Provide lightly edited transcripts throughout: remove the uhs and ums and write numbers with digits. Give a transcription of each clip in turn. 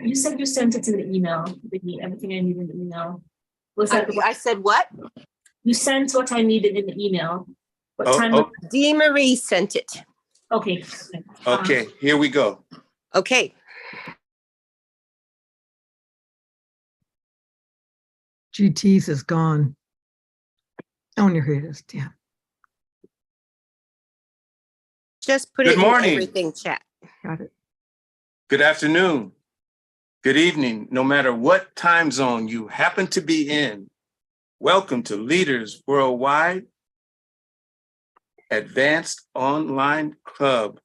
You said you sent it in the email, Vicky, everything I need in the email. Was that I said what? You sent what I needed in the email. What time? Dee Marie sent it. Okay. Okay, here we go. Okay. GT's is gone. Oh, and here it is. Damn. Just put Good it morning. in everything chat. Got it. Good afternoon. Good evening, no matter what time zone you happen to be in. Welcome to Leaders Worldwide Advanced Online Club.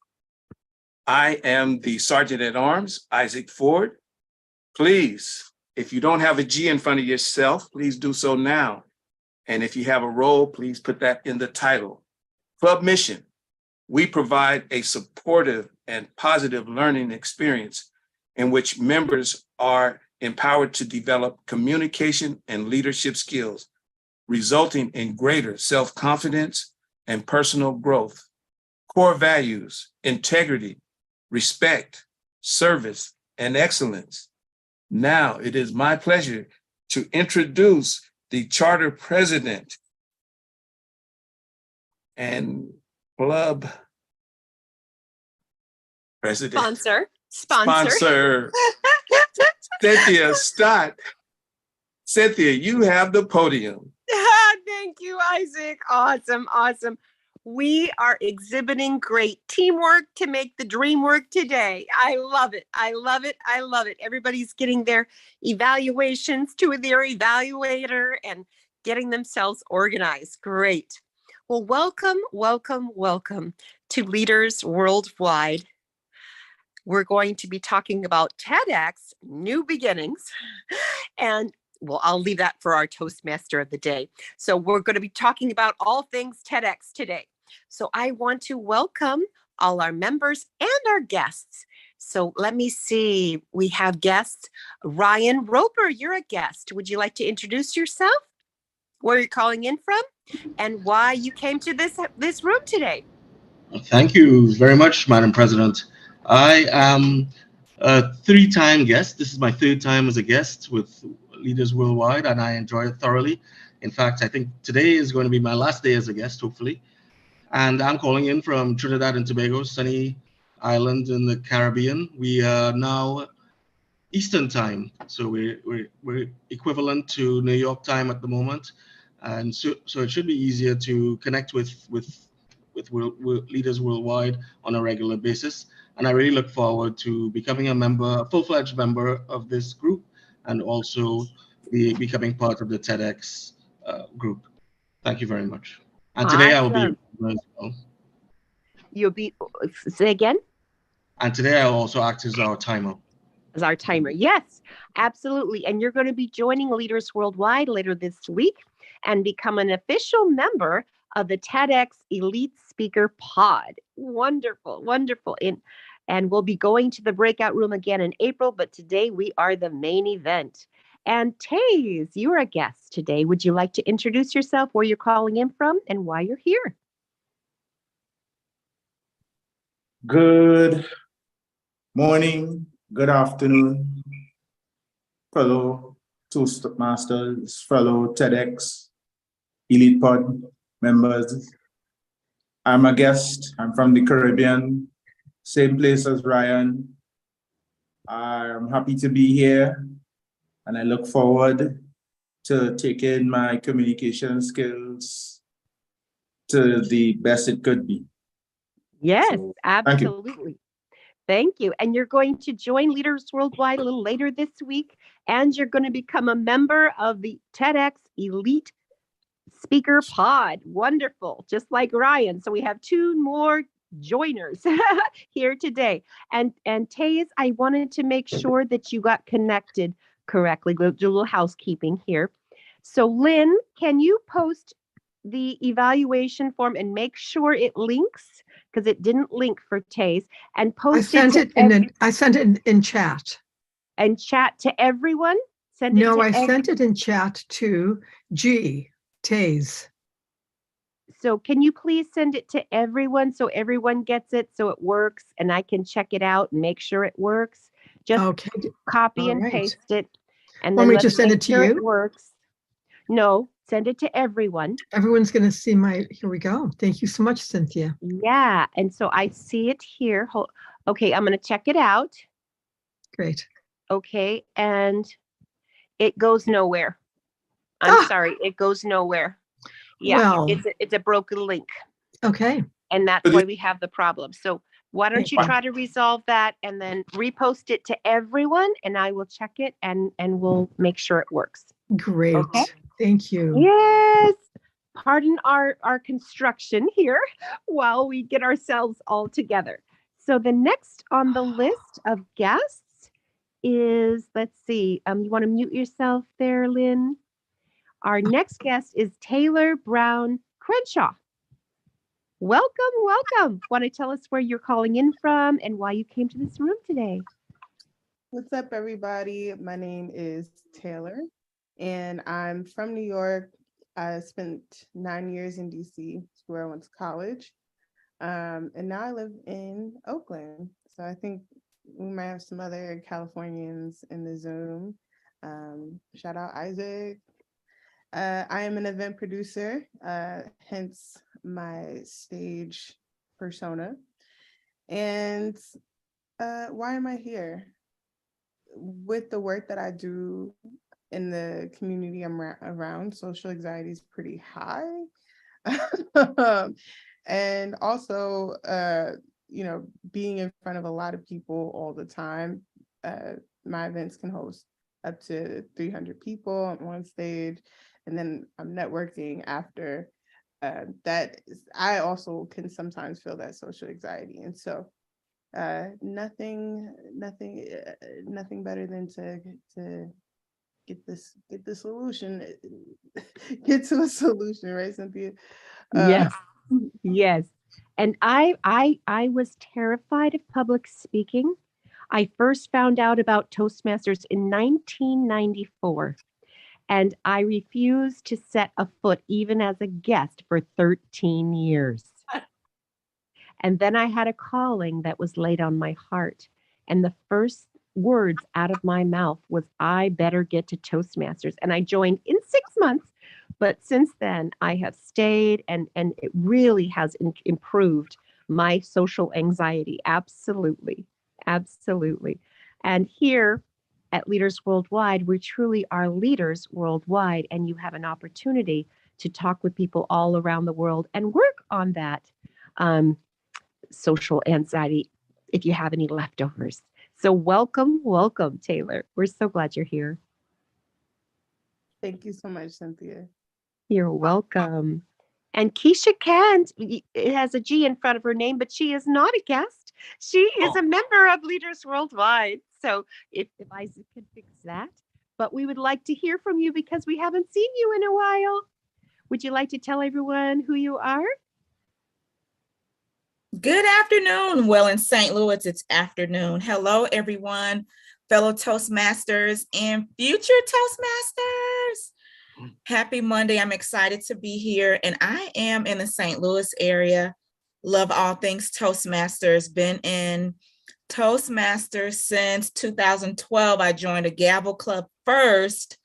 I am the Sergeant at Arms, Isaac Ford. Please, if you don't have a G in front of yourself, please do so now. And if you have a role, please put that in the title. Club mission: we provide a supportive and positive learning experience in which members are empowered to develop communication and leadership skills, resulting in greater self-confidence and personal growth. Core values: integrity, respect, service, and excellence. Now it is my pleasure to introduce the charter president and club president. Sponsor. Cynthia Stott. Cynthia, you have the podium. Thank you, Isaac. Awesome. We are exhibiting great teamwork to make the dream work today. I love it. Everybody's getting their evaluations to their evaluator and getting themselves organized. Great. Well, welcome to Leaders Worldwide. We're going to be talking about TEDx, New Beginnings, and well, I'll leave that for our Toastmaster of the day. So we're going to be talking about all things TEDx today. So I want to welcome all our members and our guests. So let me see. We have guests. Ryan Roper, you're a guest. Would you like to introduce yourself? Where you're calling in from and why you came to this room today? Thank you very much, Madam President. I am a three-time guest. This is my third time as a guest with Leaders Worldwide, and I enjoy it thoroughly. In fact, I think today is going to be my last day as a guest, hopefully. And I'm calling in from Trinidad and Tobago, sunny island in the Caribbean. We are now Eastern time, so we're equivalent to New York time at the moment, and so it should be easier to connect with Leaders Worldwide on a regular basis. And I really look forward to becoming a full-fledged member of this group, and also becoming part of the TEDx group. Thank you very much. And today I will be as well. You'll be, say again? And today I'll also act as our timer. As our timer, yes, absolutely. And you're going to be joining Leaders Worldwide later this week and become an official member of the TEDx Elite Speaker Pod. Wonderful. And we'll be going to the breakout room again in April, but today we are the main event. And Taze, you're a guest today. Would you like to introduce yourself, where you're calling in from, and why you're here? Good morning, good afternoon, fellow Toastmasters, fellow TEDx Elite Pod members. I'm a guest. I'm from the Caribbean, same place as Ryan. I'm happy to be here, and I look forward to taking my communication skills to the best it could be. Yes, So, absolutely. Thank you. And you're going to join Leaders Worldwide a little later this week, and you're going to become a member of the TEDx Elite Speaker Pod. Wonderful. Just like Ryan. So we have two more joiners here today. And Taze, I wanted to make sure that you got connected correctly. We'll do a little housekeeping here. So Lynn, can you post the evaluation form and make sure it links, because it didn't link for Taze, and post I sent it in chat. And chat to everyone? Sent it in chat to Taze. So can you please send it to everyone so everyone gets it, so it works and I can check it out and make sure it works? Just Okay. copy all and right. paste it. And Want then me let's to send make it to sure you? it works. No, send it to everyone. Everyone's going to see here we go. Thank you so much, Cynthia. Yeah. And so I see it here. Okay, I'm going to check it out. Great. Okay. And it goes nowhere. I'm Ah! sorry. It goes nowhere. Yeah. Well, It's a broken link. okay. And that's why we have the problem. So why don't you Fine. try to resolve that and then repost it to everyone, and I will check it and we'll make sure it works. Great. Okay. Thank you. Yes. Pardon our construction here while we get ourselves all together. So the next on the list of guests is, let's see, you want to mute yourself there, Lynn? Our next guest is Taylor Brown Crenshaw. Welcome, welcome. Want to tell us where you're calling in from and why you came to this room today? What's up, everybody? My name is Taylor, and I'm from New York. I spent 9 years in DC, where I went to college, and now I live in Oakland. So I think we might have some other Californians in the Zoom. Shout out Isaac. I am an event producer, hence my stage persona. And why am I here? With the work that I do in the community I'm around, social anxiety is pretty high. And also, being in front of a lot of people all the time, my events can host up to 300 people on one stage, and then I'm networking after. I also can sometimes feel that social anxiety, and so nothing better than to get the solution, get to a solution, right, Cynthia? Yes. Yes. And I was terrified of public speaking. I first found out about Toastmasters in 1994, and I refused to set a foot even as a guest for 13 years. And then I had a calling that was laid on my heart. And the first words out of my mouth was, I better get to Toastmasters. And I joined in 6 months. But since then, I have stayed, and it really has improved my social anxiety. Absolutely. Absolutely. And here at Leaders Worldwide, we truly are leaders worldwide. And you have an opportunity to talk with people all around the world and work on that social anxiety if you have any leftovers. So welcome, welcome, Taylor. We're so glad you're here. Thank you so much, Cynthia. You're welcome. And Keisha Kent, it has a G in front of her name, but she is not a guest. She is a member of Leaders Worldwide. So if Isaac could fix that. But we would like to hear from you because we haven't seen you in a while. Would you like to tell everyone who you are? Good afternoon. Well, in St. Louis, it's afternoon. Hello, everyone, fellow Toastmasters and future Toastmasters. Happy Monday. I'm excited to be here, and I am in the St. Louis area. Love all things Toastmasters. Been in Toastmasters since 2012. I joined a Gavel Club first,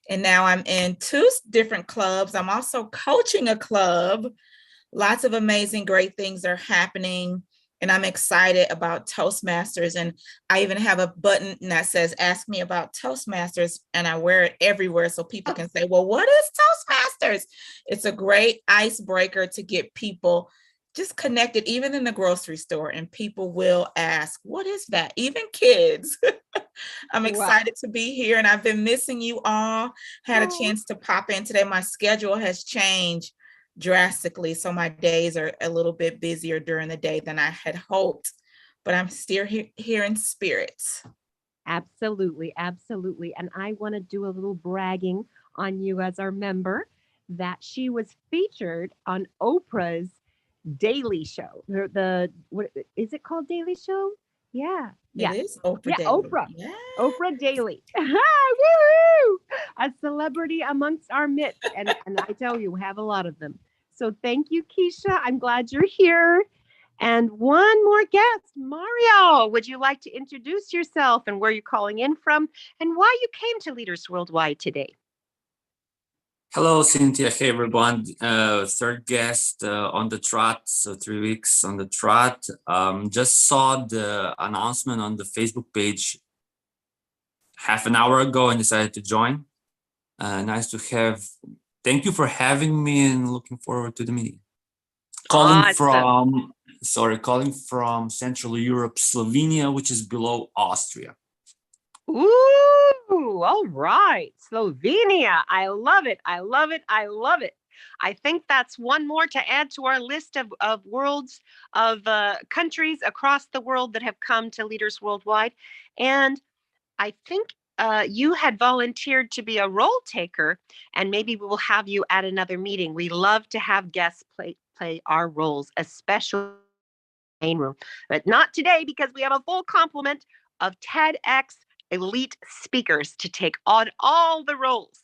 and now I'm in 2 different clubs. I'm also coaching a club. Lots of amazing, great things are happening, and I'm excited about Toastmasters. And I even have a button that says, ask me about Toastmasters, and I wear it everywhere so people can say, well, what is Toastmasters? It's a great icebreaker to get people just connected, even in the grocery store, and people will ask, what is that? Even kids. I'm excited to be here, and I've been missing you all. Had a chance to pop in today. My schedule has changed drastically, so my days are a little bit busier during the day than I had hoped, but I'm still here in spirit. Absolutely, absolutely. And I want to do a little bragging on you as our member, that she was featured on Oprah's Daily Show. What is it called? Daily Show? Yeah. It is Oprah. Yeah, Daily. Oprah. Yeah. Oprah Daily. Woo! A celebrity amongst our midst. And I tell you, we have a lot of them. So thank you, Keisha. I'm glad you're here. And one more guest, Mario, would you like to introduce yourself and where you're calling in from and why you came to Leaders Worldwide today? Hello, Cynthia. Hey, everyone. Third guest on the trot. So 3 weeks on the trot. Just saw the announcement on the Facebook page half an hour ago and decided to join. Nice to have. Thank you for having me and looking forward to the meeting. Calling from Central Europe, Slovenia, which is below Austria. Ooh, all right. Slovenia. I love it. I love it. I love it. I think that's one more to add to our list of countries across the world that have come to Leaders Worldwide. And I think you had volunteered to be a role taker, and maybe we will have you at another meeting. We love to have guests play our roles, especially in the main room, but not today because we have a full complement of TEDx elite speakers to take on all the roles.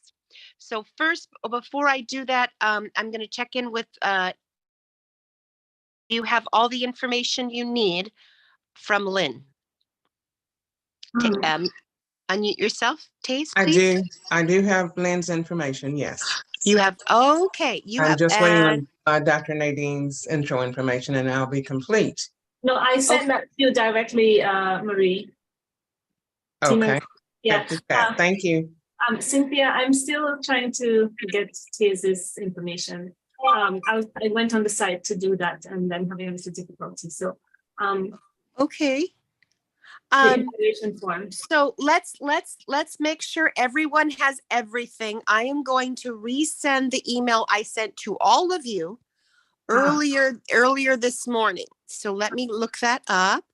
So first, before I do that, I'm going to check in with you have all the information you need from Lynn. Unmute yourself, Taze, please. I do have Lynn's information, yes. You have, okay. I'm just waiting on Dr. Nadine's intro information and I'll be complete. No, I sent that to you directly, Marie. Okay. Yeah. Thank you. Cynthia, I'm still trying to get Taze's information. I went on the site to do that and then having a little difficulty. So, okay. the information form. So let's make sure everyone has everything. I am going to resend the email I sent to all of you earlier this morning. So let me look that up.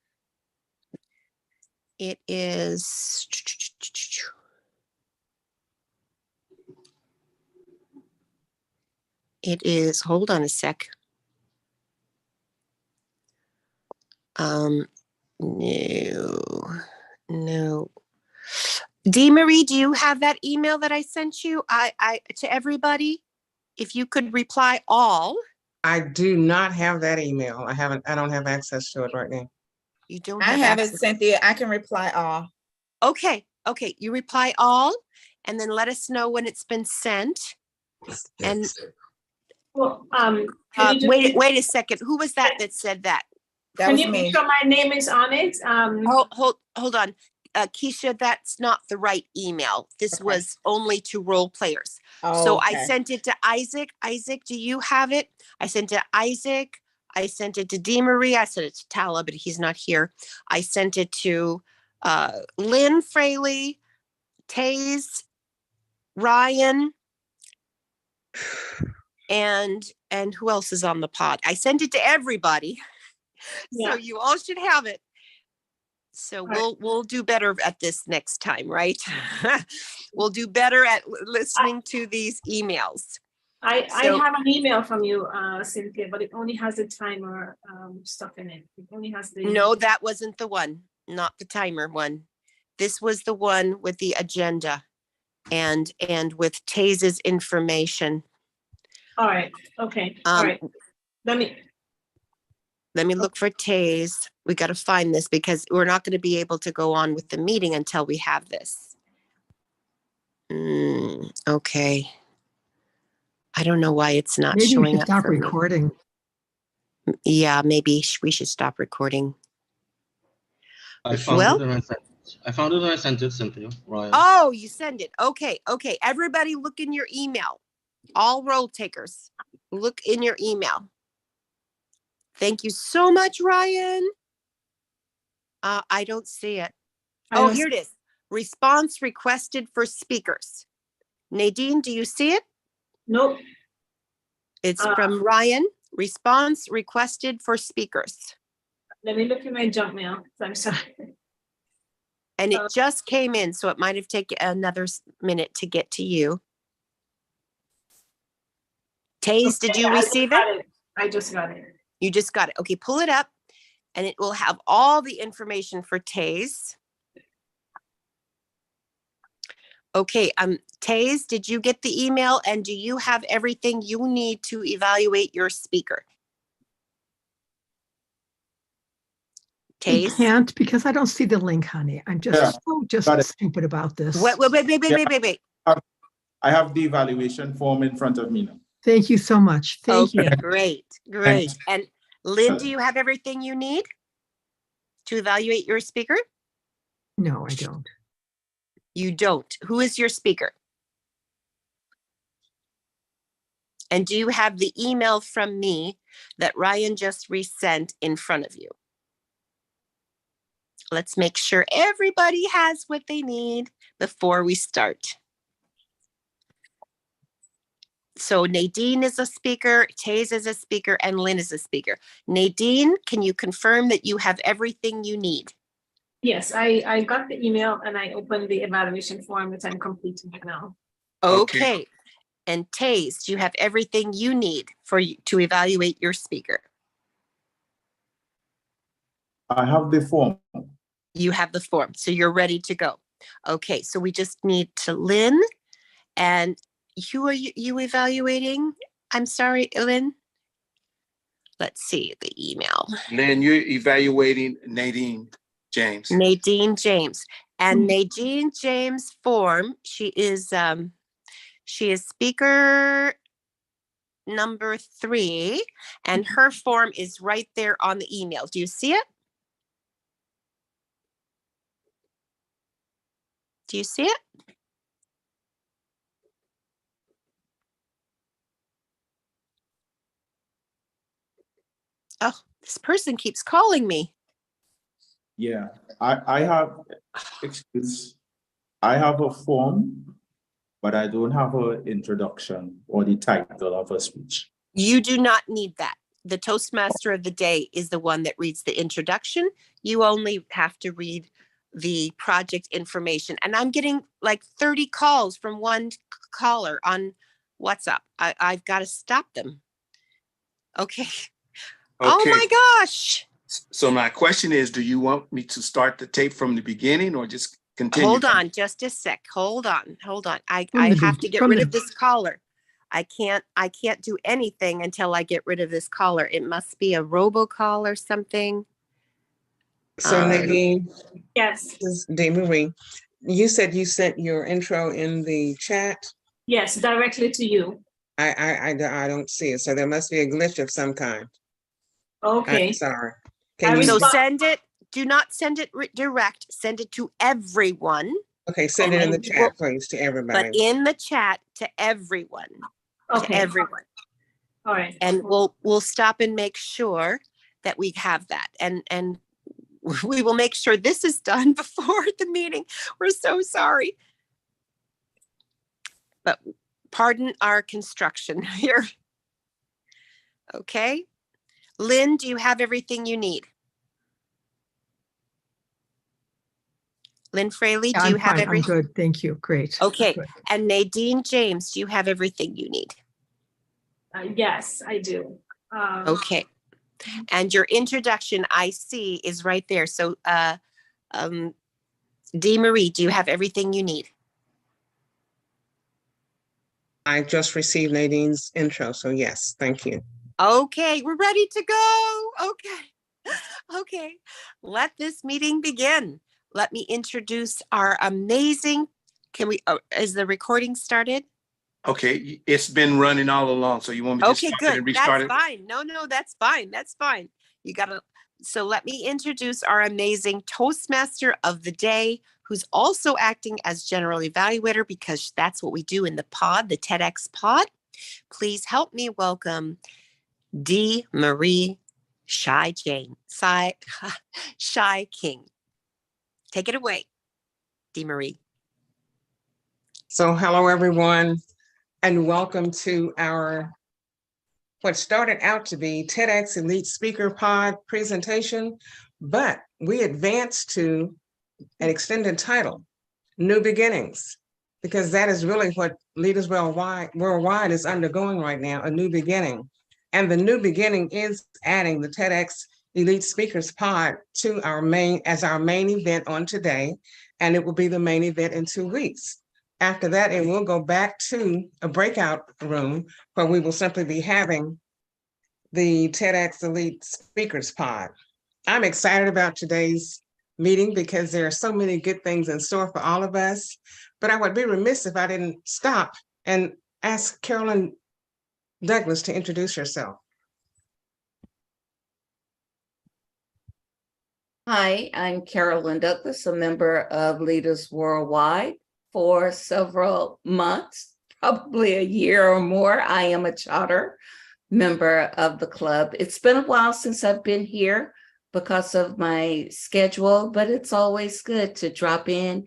It is hold on a sec. No. Dee Marie, do you have that email that I sent you? I to everybody? If you could reply all. I do not have that email. I don't have access to it right now. You don't I have have access. it, Cynthia. I can reply all. Okay. You reply all and then let us know when it's been sent. And well, wait a second. Who was that said that? That was can you me. make sure my name is on it? Hold on. Keisha, that's not the right email. This was only to role players. So I sent it to Isaac. Isaac, do you have it? I sent it to Isaac. I sent it to Dee Marie. I sent it to Tala, but he's not here. I sent it to Lynn Fraley, Taze, Ryan, and who else is on the pod? I sent it to everybody. Yeah. So you all should have it. So we'll do better at this next time, right? We'll do better at listening to these emails. I have an email from you, Cynthia, but it only has the timer stuff in it. It only has the. No, that wasn't the one, not the timer one. This was the one with the agenda and with Taze's information. All right. Okay. All right. Let me look for Taze. We got to find this because we're not going to be able to go on with the meeting until we have this. Okay. I don't know why it's not Maybe we showing should up. stop for me. recording. Yeah, maybe we should stop recording. I found it and I sent it, Cynthia. Ryan. Oh, you send it. Okay. Everybody look in your email. All role takers, look in your email. Thank you so much, Ryan. I don't see it. Oh, here it is. Response requested for speakers. Nadine, do you see it? Nope. It's from Ryan. Response requested for speakers. Let me look in my junk mail. I'm sorry. And it just came in, so it might have taken another minute to get to you. Taze, did you receive it? I just got it. You just got it. Okay, pull it up and it will have all the information for Taze. Okay, Taze, did you get the email and do you have everything you need to evaluate your speaker? You Taze? can't because I don't see the link, honey. I'm Yeah, just got it. stupid about this. Wait. I have the evaluation form in front of me now. Thank you so much. Thank Okay, you. great. And Lynn, do you have everything you need to evaluate your speaker? No, I don't. You don't. Who is your speaker? And do you have the email from me that Ryan just resent in front of you? Let's make sure everybody has what they need before we start. So Nadine is a speaker, Taze is a speaker, and Lynn is a speaker. Nadine, can you confirm that you have everything you need? Yes, I got the email and I opened the evaluation form that I'm completing it now. Okay. And Taze, do you have everything you need for you to evaluate your speaker? I have the form. You have the form, so you're ready to go. Okay, so we just need to Lynn, and who are you evaluating? I'm sorry, Lynn. Let's see the email. Lynn, you're evaluating Nadine James. Nadine James. And Nadine James form, she is speaker number 3, and her form is right there on the email. Do you see it? Do you see it? Oh, this person keeps calling me. Yeah, I have, excuse, I have a form, but I don't have an introduction or the title of a speech. You do not need that. The Toastmaster of the day is the one that reads the introduction. You only have to read the project information. And I'm getting like 30 calls from one caller on WhatsApp. I've got to stop them. Okay. Oh my gosh. So my question is, do you want me to start the tape from the beginning or just continue? Hold on just a sec. Hold on. I have to get rid of this caller. I can't do anything until I get rid of this caller. It must be a robocall or something. So Nadine, Yes, this is DeMarie. You said you sent your intro in the chat. yes, directly to you. I don't see it. So there must be a glitch of some kind. Okay. I'm sorry. So send it. Do not send it direct. Send it to everyone. Okay, send it in the chat, please, to everybody. But in the chat to everyone. Okay. To everyone. All right. And we'll stop and make sure that we have that. And we will make sure this is done before the meeting. We're so sorry. But pardon our construction here. Okay. Lynn, do you have everything you need? Lynn Fraley, do you have everything? I'm good. Thank you. Great. Okay. Good. And Nadine James, do you have everything you need? Yes, I do. Okay. And your introduction I see is right there. So DeMarie, do you have everything you need? I just received Nadine's intro, so yes, thank you. Okay, we're ready to go. Okay, let this meeting begin. Let me introduce our amazing, is the recording started? Okay, it's been running all along, so you want me to start it and restart it? That's fine. No, that's fine. That's fine. So let me introduce our amazing Toastmaster of the day, who's also acting as general evaluator because that's what we do in the pod, the TEDx pod. Please help me welcome DeMarie Shy King. Take it away, DeMarie. So hello, everyone, and welcome to our what started out to be TEDx Elite Speaker Pod presentation, but we advanced to an extended title, New Beginnings, because that is really what Leaders Worldwide is undergoing right now, a new beginning. And the new beginning is adding the TEDx Elite Speakers Pod to our main event on today, and it will be the main event in 2 weeks. After that, it will go back to a breakout room where we will simply be having the TEDx Elite Speakers Pod. I'm excited about today's meeting because there are so many good things in store for all of us. But I would be remiss if I didn't stop and ask Carolyn Douglas to introduce herself. Hi, I'm Carolyn Douglas, a member of Leaders Worldwide. For several months, probably a year or more, I am a charter member of the club. It's been a while since I've been here because of my schedule, but it's always good to drop in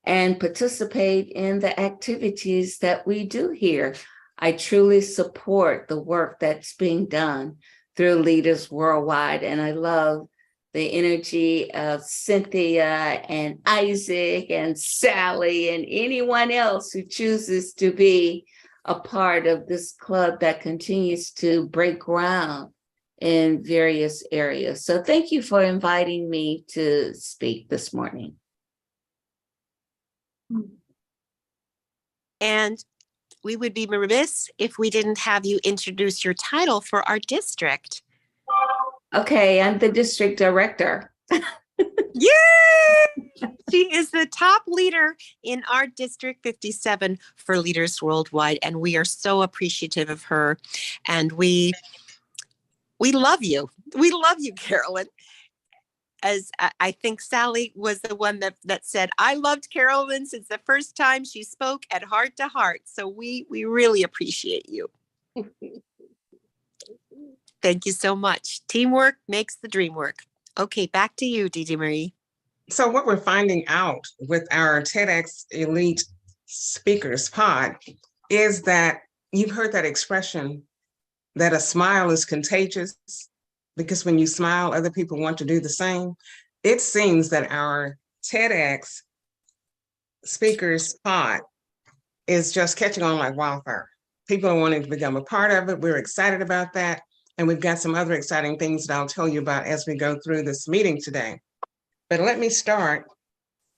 and participate in the activities that we do here. I truly support the work that's being done through Leaders Worldwide, and I love the energy of Cynthia and Isaac and Sally and anyone else who chooses to be a part of this club that continues to break ground in various areas. So thank you for inviting me to speak this morning. And we would be remiss if we didn't have you introduce your title for our district. Okay, I'm the district director. Yay! She is the top leader in our District 57 for Leaders Worldwide, and we are so appreciative of her. And we love you. We love you, Carolyn. As I think Sally was the one that said, I loved Carolyn since the first time she spoke at Heart to Heart. So we really appreciate you. Thank you so much. Teamwork makes the dream work. Okay, back to you, Didi Marie. So what we're finding out with our TEDx Elite Speakers Pod is that you've heard that expression that a smile is contagious, because when you smile, other people want to do the same. It seems that our TEDx Speakers Pod is just catching on like wildfire. People are wanting to become a part of it. We're excited about that. And we've got some other exciting things that I'll tell you about as we go through this meeting today. But let me start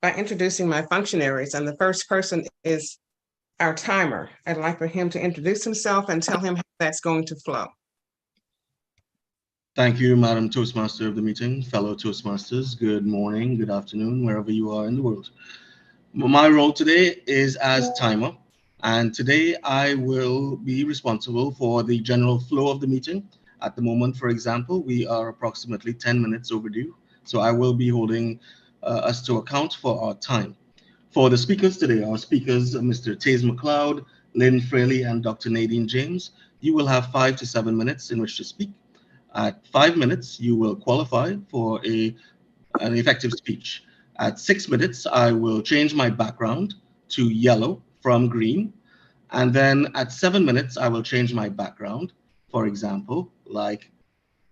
by introducing my functionaries. And the first person is our timer. I'd like for him to introduce himself and tell him how that's going to flow. Thank you, Madam Toastmaster of the meeting. Fellow Toastmasters, good morning, good afternoon, wherever you are in the world. My role today is as timer, and today I will be responsible for the general flow of the meeting. At the moment, for example, we are approximately 10 minutes overdue, so I will be holding us to account for our time. For the speakers today, our speakers, Mr. Taze McLeod, Lynn Fraley, and Dr. Nadine James, you will have 5 to 7 minutes in which to speak. At 5 minutes, you will qualify for an effective speech. At 6 minutes, I will change my background to yellow from green. And then at 7 minutes, I will change my background, for example, like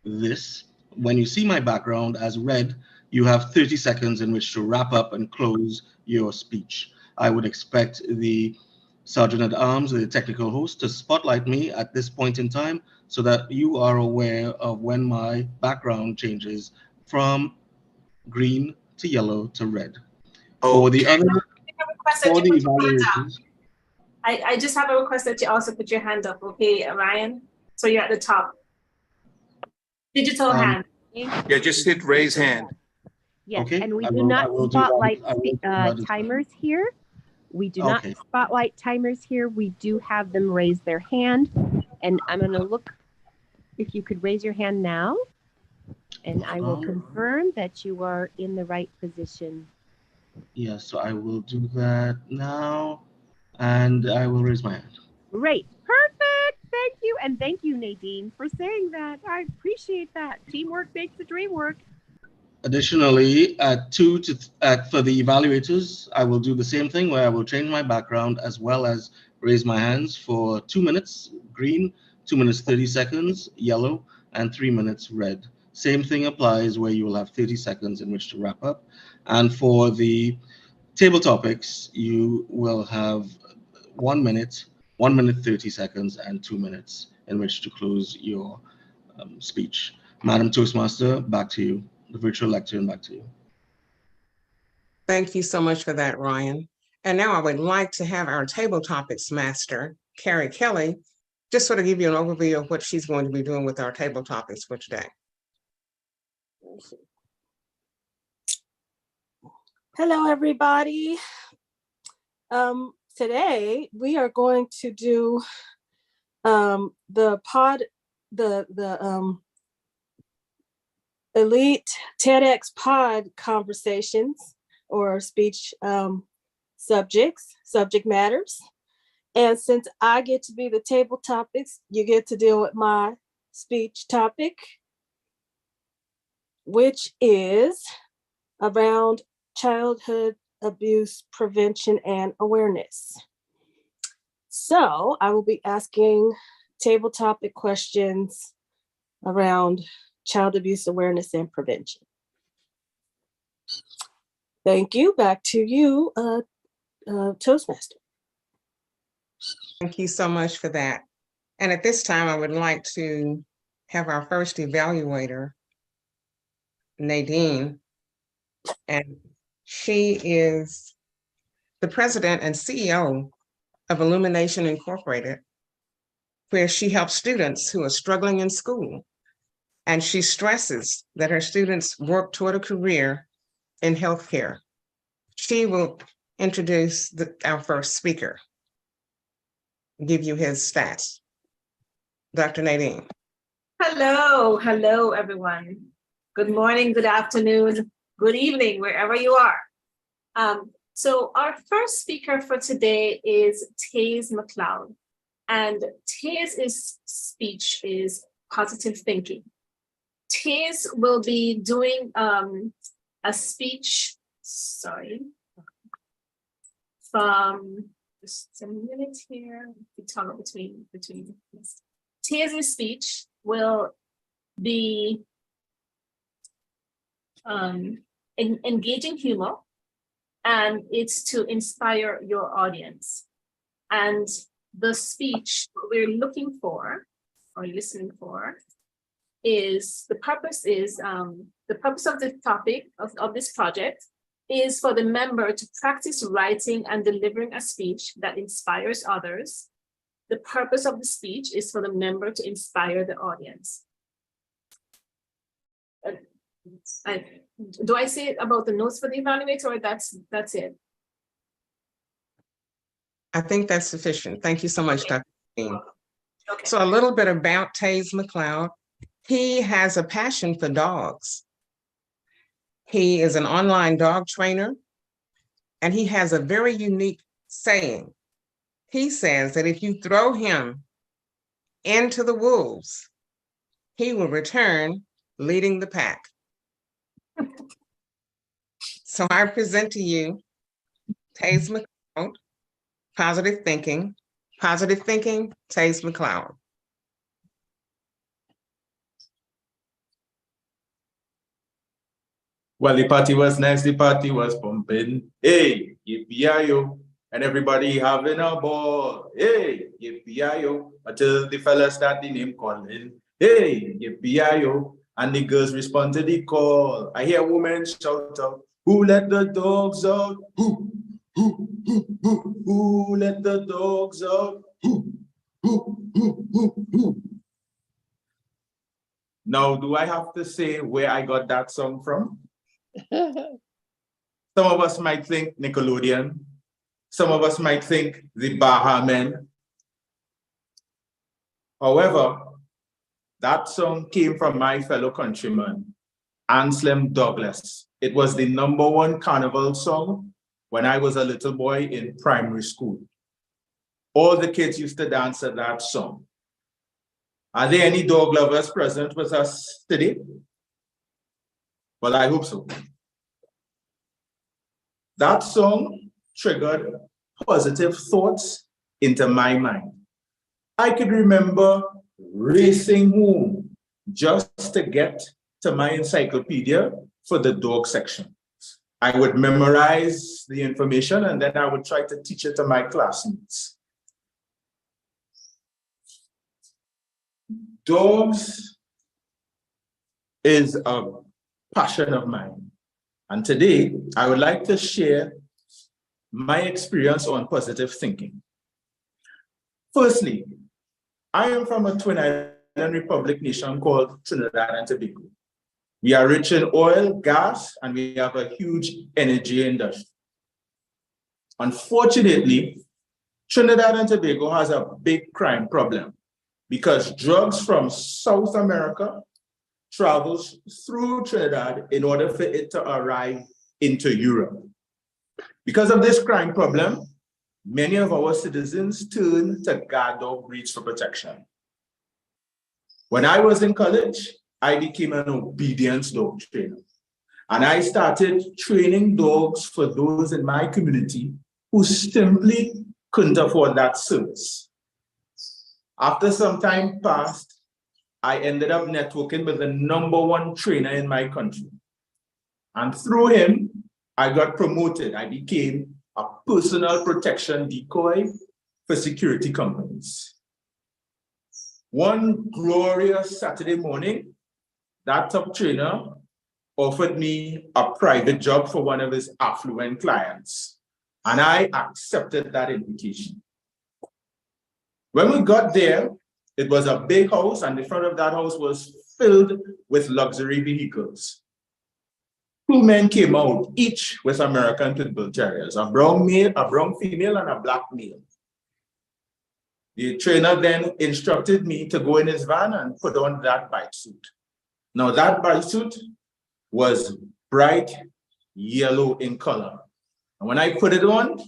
this. When you see my background as red, you have 30 seconds in which to wrap up and close your speech. I would expect the Sergeant at Arms, the technical host, to spotlight me at this point in time so that you are aware of when my background changes from green to yellow to red. For the other, for the evaluations, I just have a request that you also put your hand up, okay, Ryan? So you're at the top. Digital hand. Yeah, just hit raise hand. Yes, okay, and we I do will- I not will do that. spotlight I will do that as timers here. We do not Okay. spotlight timers here. We do have them raise their hand. And I'm going to look, if you could raise your hand now, and I will confirm that you are in the right position. Yes, so I will do that now, and I will raise my hand. Great. Perfect. Thank you. And thank you, Nadine, for saying that. I appreciate that. Teamwork makes the dream work. Additionally, for the evaluators, I will do the same thing where I will change my background as well as raise my hands for 2 minutes green, 2 minutes 30 seconds yellow, and 3 minutes red. Same thing applies where you will have 30 seconds in which to wrap up. And for the table topics, you will have 1 minute, 1 minute 30 seconds, and 2 minutes in which to close your speech. Madam Toastmaster, back to you. The virtual lectern, back to you. Thank you so much for that, Ryan. And now I would like to have our table topics master, Carrie Kelly, just sort of give you an overview of what she's going to be doing with our table topics for today. Hello, everybody. Today we are going to do the Elite TEDx pod conversations or speech subject matters. And since I get to be the table topics, you get to deal with my speech topic, which is around childhood abuse prevention and awareness. So I will be asking table topic questions around child abuse awareness and prevention. Thank you. Back to you, Toastmaster. Thank you so much for that. And at this time, I would like to have our first evaluator, Nadine, and she is the president and CEO of Illumination Incorporated, where she helps students who are struggling in school. And she stresses that her students work toward a career in healthcare. She will introduce our first speaker, give you his stats. Dr. Nadine. Hello, everyone. Good morning, good afternoon, good evening, wherever you are. So our first speaker for today is Taze McLeod. And Taze's speech is positive thinking. Taze will be doing a speech, from just a minute here. We talk between this. Taze's speech will be engaging humor, and it's to inspire your audience. And the speech we're looking for or listening for is the purpose of the topic of this project is for the member to practice writing and delivering a speech that inspires others. The purpose of the speech is for the member to inspire the audience. Do I say it about the notes for the evaluator, or that's it? I think that's sufficient. Thank you so much, Dr. Nadine. Okay. So a little bit about Taze McLeod. He has a passion for dogs. He is an online dog trainer, and he has a very unique saying. He says that if you throw him into the wolves, he will return leading the pack. So I present to you Taze McLeod, positive thinking, Taze McLeod. Well, the party was nice, the party was pumping. Hey, yippee-yi-yo, and everybody having a ball. Hey, yippee-yi-yo, until the fella start the name calling. Hey, yippee-yi-yo, and the girls respond to the call. I hear women shout out, who let the dogs out? Who let the dogs out? Who? Now, do I have to say where I got that song from? Some of us might think Nickelodeon. Some of us might think the Baha Men. However, that song came from my fellow countryman, Anselm Douglas. It was the #1 carnival song when I was a little boy in primary school. All the kids used to dance at that song. Are there any dog lovers present with us today? Well, I hope so. That song triggered positive thoughts into my mind. I could remember racing home just to get to my encyclopedia for the dog section. I would memorize the information and then I would try to teach it to my classmates. Dogs is a passion of mine. And today, I would like to share my experience on positive thinking. Firstly, I am from a twin island republic nation called Trinidad and Tobago. We are rich in oil, gas, and we have a huge energy industry. Unfortunately, Trinidad and Tobago has a big crime problem because drugs from South America travels through Trinidad in order for it to arrive into Europe. Because of this crime problem, many of our citizens turn to guard dog breeds for protection. When I was in college, I became an obedience dog trainer. And I started training dogs for those in my community who simply couldn't afford that service. After some time passed, I ended up networking with the #1 trainer in my country. And through him, I got promoted. I became a personal protection decoy for security companies. One glorious Saturday morning, that top trainer offered me a private job for one of his affluent clients, and I accepted that invitation. When we got there, it was a big house, and the front of that house was filled with luxury vehicles. 2 men came out, each with American Pit Bull Terriers, a brown male, a brown female, and a black male. The trainer then instructed me to go in his van and put on that bike suit. Now that bike suit was bright yellow in color. And when I put it on,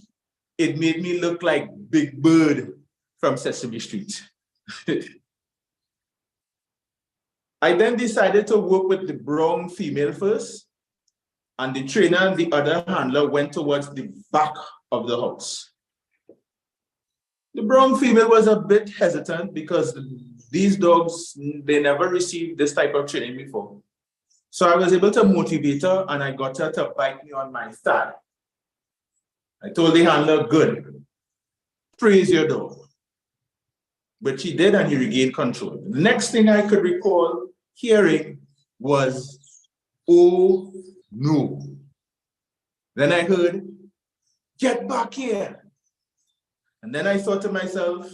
it made me look like Big Bird from Sesame Street. I then decided to work with the brown female first, and the trainer and the other handler went towards the back of the house. The brown female was a bit hesitant because these dogs, they never received this type of training before. So I was able to motivate her, and I got her to bite me on my thigh. I told the handler, good, praise your dog. But she did, and he regained control. The next thing I could recall hearing was, oh no. Then I heard, get back here. And then I thought to myself,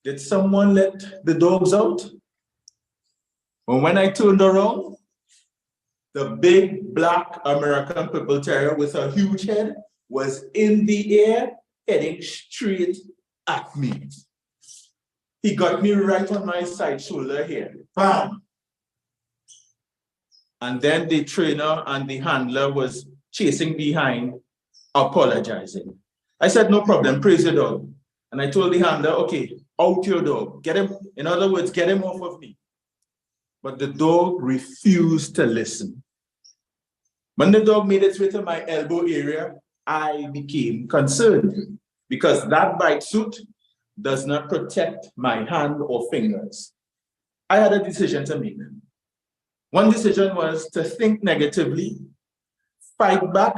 did someone let the dogs out? But when I turned around, the big black American Pit Bull Terrier with a huge head was in the air, heading straight at me. He got me right on my side shoulder here. Bam! And then the trainer and the handler was chasing behind, apologizing. I said, no problem, praise your dog. And I told the handler, okay, out your dog. Get him, in other words, get him off of me. But the dog refused to listen. When the dog made its way to my elbow area, I became concerned because that bite suit does not protect my hand or fingers. I had a decision to make. One decision was to think negatively, fight back,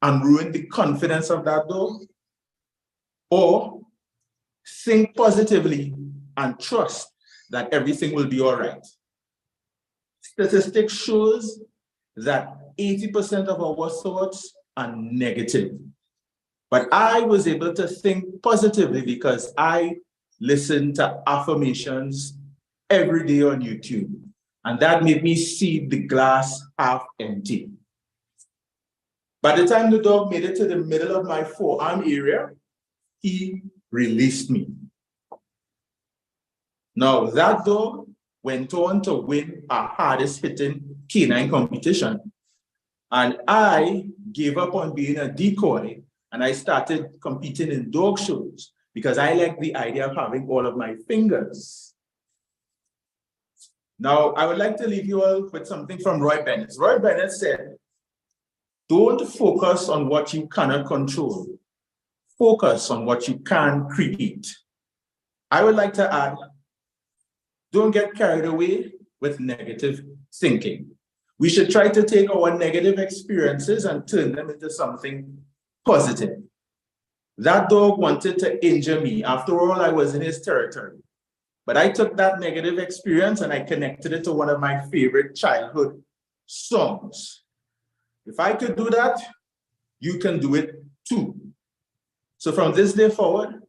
and ruin the confidence of that dog, or think positively and trust that everything will be all right. Statistics shows that 80% of our thoughts are negative. But I was able to think positively because I listened to affirmations every day on YouTube. And that made me see the glass half empty. By the time the dog made it to the middle of my forearm area, he released me. Now that dog went on to win a hardest hitting canine competition. And I gave up on being a decoy and I started competing in dog shows because I like the idea of having all of my fingers. Now, I would like to leave you all with something from Roy Bennett. Roy Bennett said, don't focus on what you cannot control. Focus on what you can create. I would like to add, don't get carried away with negative thinking. We should try to take our negative experiences and turn them into something positive. That dog wanted to injure me. After all, I was in his territory. But I took that negative experience and I connected it to one of my favorite childhood songs. If I could do that, you can do it too. So from this day forward,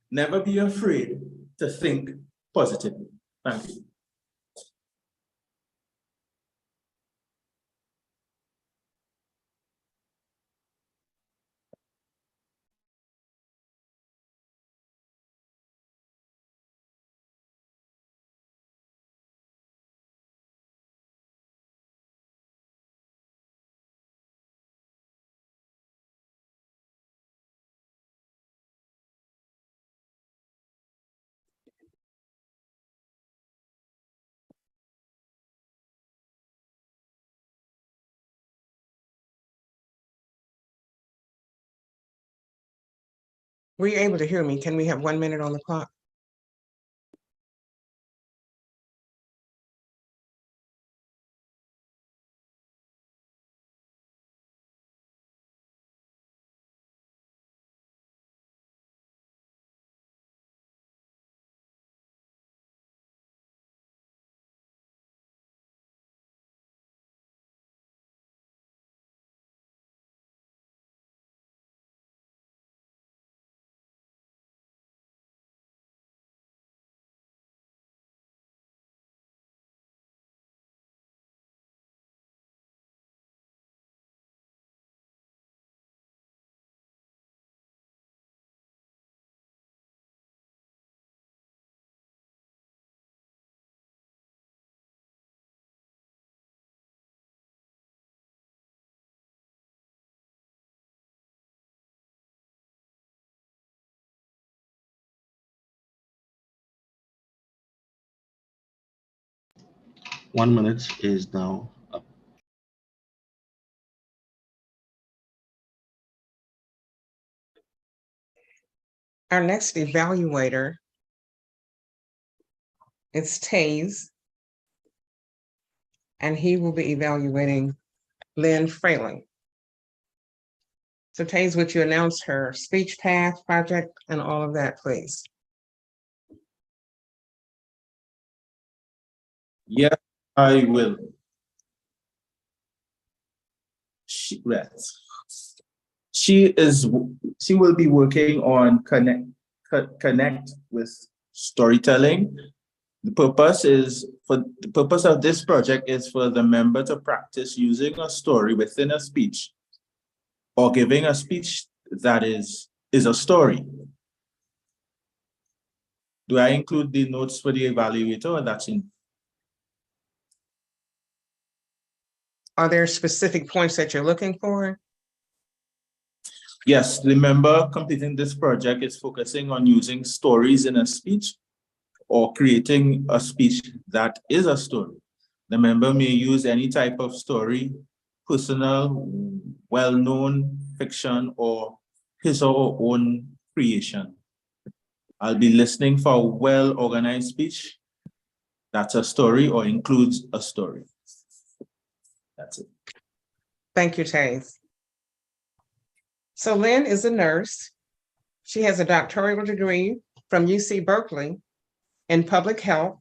never be afraid to think positively. Thank you. Were you able to hear me? Can we have 1 minute on the clock? One minute is now up. Our next evaluator is Taze, and he will be evaluating Lynn Fraley. So Taze, would you announce her speech path, project, and all of that, please? Yes, I will. She will be working on connect with storytelling. The purpose of this project is for the member to practice using a story within a speech, or giving a speech that is a story. Do I include the notes for the evaluator, or that's in? Are there specific points that you're looking for? Yes, the member completing this project is focusing on using stories in a speech, or creating a speech that is a story. The member may use any type of story, personal, well-known fiction, or his or her own creation. I'll be listening for a well-organized speech that's a story or includes a story. That's it. Thank you, Taze. So Lynn is a nurse. She has a doctoral degree from UC Berkeley in public health.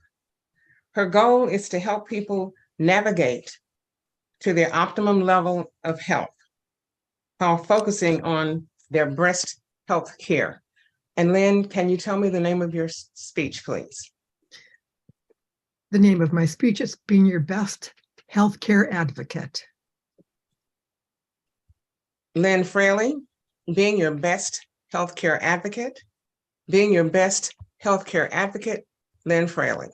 Her goal is to help people navigate to their optimum level of health while focusing on their breast health care. And Lynn, can you tell me the name of your speech, please? The name of my speech is Being Your Best Healthcare Advocate. Lynn Fraley, being your best healthcare advocate. Being your best healthcare advocate, Lynn Fraley.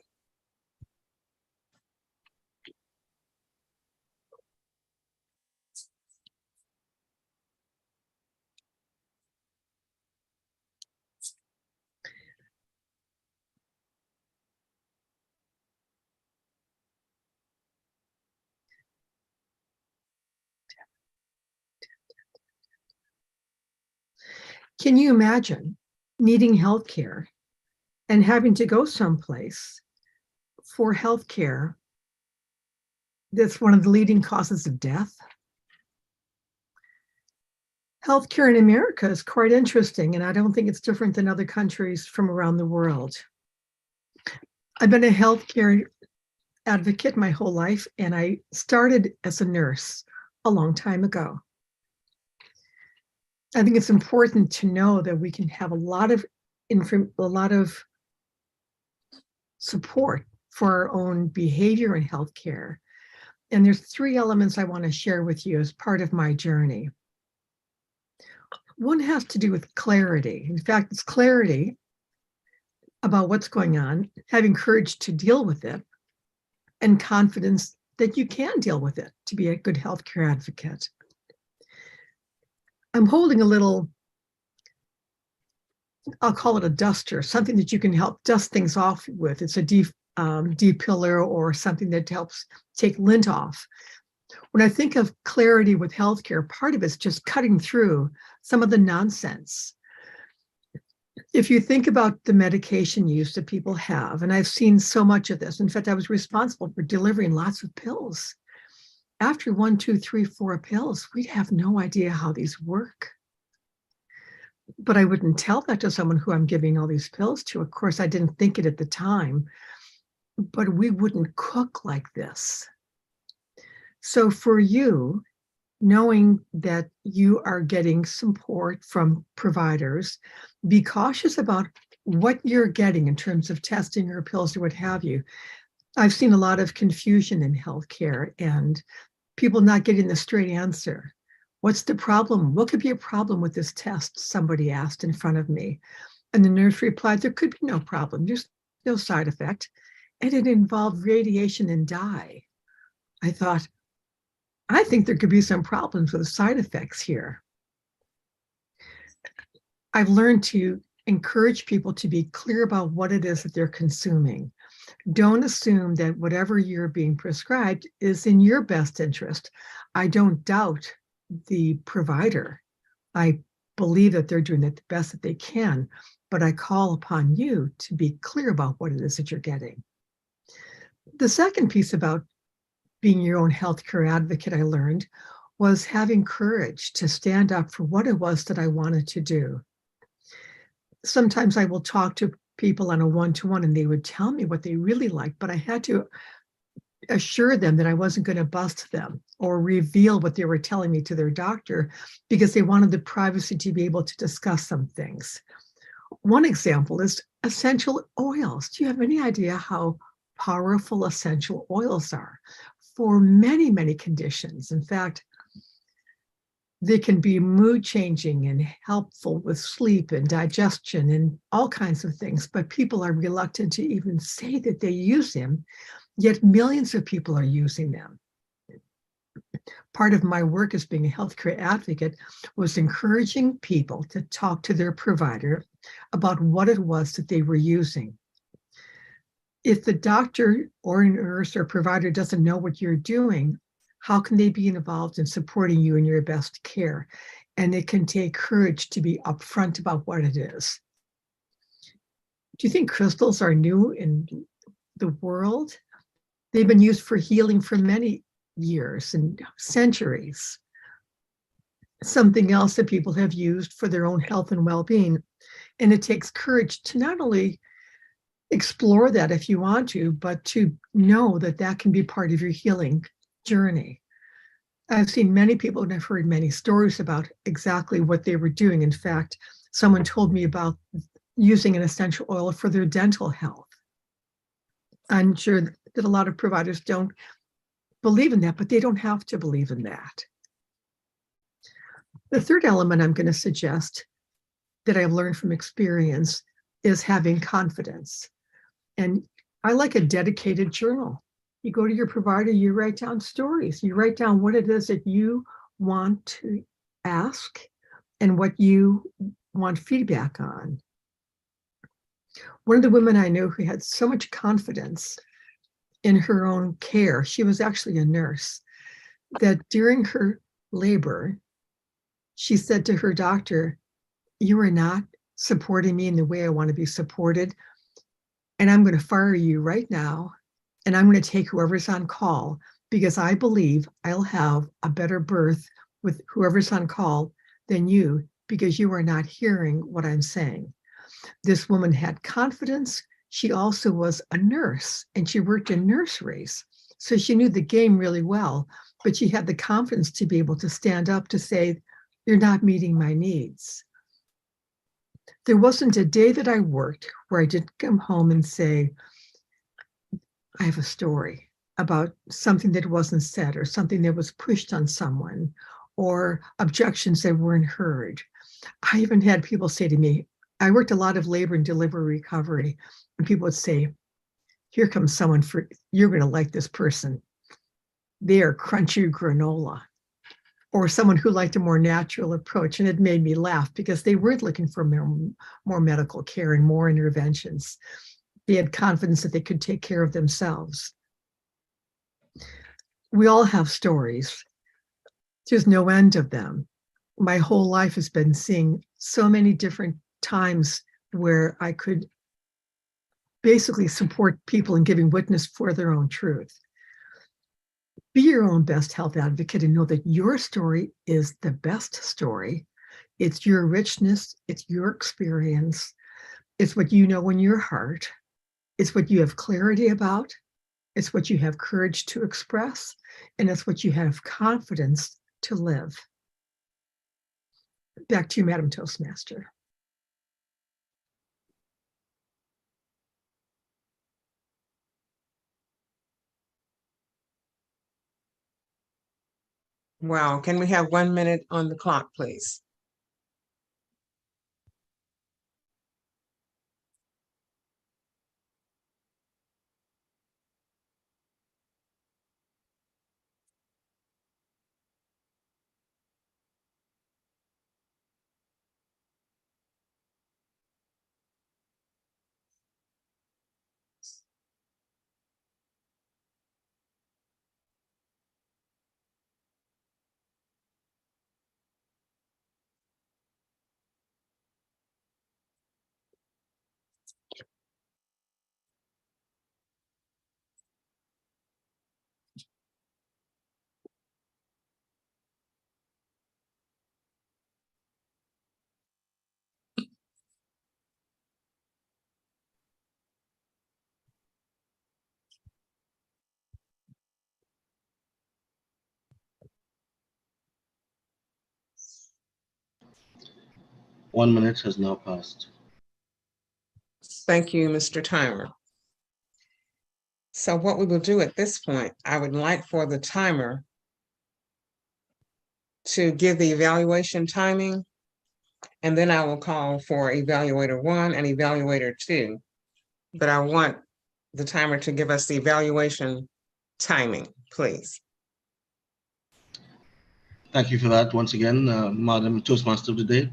Can you imagine needing health care and having to go someplace for health care that's one of the leading causes of death? Healthcare in America is quite interesting, and I don't think it's different than other countries from around the world. I've been a healthcare advocate my whole life, and I started as a nurse a long time ago. I think it's important to know that we can have a lot of support for our own behavior in healthcare. And there's 3 elements I want to share with you as part of my journey. One has to do with clarity. In fact, it's clarity about what's going on, having courage to deal with it, and confidence that you can deal with it to be a good healthcare advocate. I'm holding a little, I'll call it a duster, something that you can help dust things off with. It's a de-pillar or something that helps take lint off. When I think of clarity with healthcare, part of it's just cutting through some of the nonsense. If you think about the medication use that people have, and I've seen so much of this. In fact, I was responsible for delivering lots of pills. After 1, 2, 3, 4 pills, we'd have no idea how these work. But I wouldn't tell that to someone who I'm giving all these pills to. Of course, I didn't think it at the time, but we wouldn't cook like this. So for you, knowing that you are getting support from providers, be cautious about what you're getting in terms of testing or pills or what have you. I've seen a lot of confusion in healthcare and people not getting the straight answer. What's the problem? What could be a problem with this test? Somebody asked in front of me. And the nurse replied, there could be no problem. There's no side effect. And it involved radiation and dye. I thought, I think there could be some problems with the side effects here. I've learned to encourage people to be clear about what it is that they're consuming. Don't assume that whatever you're being prescribed is in your best interest. I don't doubt the provider. I believe that they're doing it the best that they can, but I call upon you to be clear about what it is that you're getting. The second piece about being your own healthcare advocate, I learned, was having courage to stand up for what it was that I wanted to do. Sometimes I will talk to people on a one-to-one and they would tell me what they really liked, but I had to assure them that I wasn't going to bust them or reveal what they were telling me to their doctor because they wanted the privacy to be able to discuss some things. One example is essential oils. Do you have any idea how powerful essential oils are for many, many conditions? In fact, they can be mood changing and helpful with sleep and digestion and all kinds of things, but people are reluctant to even say that they use them, yet millions of people are using them. Part of my work as being a healthcare advocate was encouraging people to talk to their provider about what it was that they were using. If the doctor or nurse or provider doesn't know what you're doing, how can they be involved in supporting you in your best care? And it can take courage to be upfront about what it is. Do you think crystals are new in the world? They've been used for healing for many years and centuries. Something else that people have used for their own health and well-being. And it takes courage to not only explore that if you want to, but to know that that can be part of your healing journey. I've seen many people and I've heard many stories about exactly what they were doing. In fact, someone told me about using an essential oil for their dental health. I'm sure that a lot of providers don't believe in that, but they don't have to believe in that. The third element I'm going to suggest that I've learned from experience is having confidence. And I like a dedicated journal. You go to your provider, you write down stories, you write down what it is that you want to ask and what you want feedback on. One of the women I know who had so much confidence in her own care, she was actually a nurse, that during her labor, she said to her doctor, "You are not supporting me in the way I want to be supported, and I'm going to fire you right now, and I'm going to take whoever's on call because I believe I'll have a better birth with whoever's on call than you because you are not hearing what I'm saying." This woman had confidence. She also was a nurse and she worked in nurseries. So she knew the game really well, but she had the confidence to be able to stand up to say, "You're not meeting my needs." There wasn't a day that I worked where I didn't come home and say, "I have a story about something that wasn't said or something that was pushed on someone or objections that weren't heard." I even had people say to me, I worked a lot of labor and delivery recovery, and people would say, "Here comes someone you're going to like this person. They are crunchy granola." Or someone who liked a more natural approach. And it made me laugh because they weren't looking for more medical care and more interventions. They had confidence that they could take care of themselves. We all have stories. There's no end of them. My whole life has been seeing so many different times where I could basically support people in giving witness for their own truth. Be your own best health advocate and know that your story is the best story. It's your richness, it's your experience, it's what you know in your heart, it's what you have clarity about, it's what you have courage to express, and it's what you have confidence to live. Back to you, Madam Toastmaster. Wow, can we have 1 minute on the clock, please? One minute has now passed. Thank you, Mr. Timer. So what we will do at this point, I would like for the timer to give the evaluation timing, and then I will call for evaluator 1 and evaluator 2. But I want the timer to give us the evaluation timing, please. Thank you for that once again, Madam Toastmaster of the day.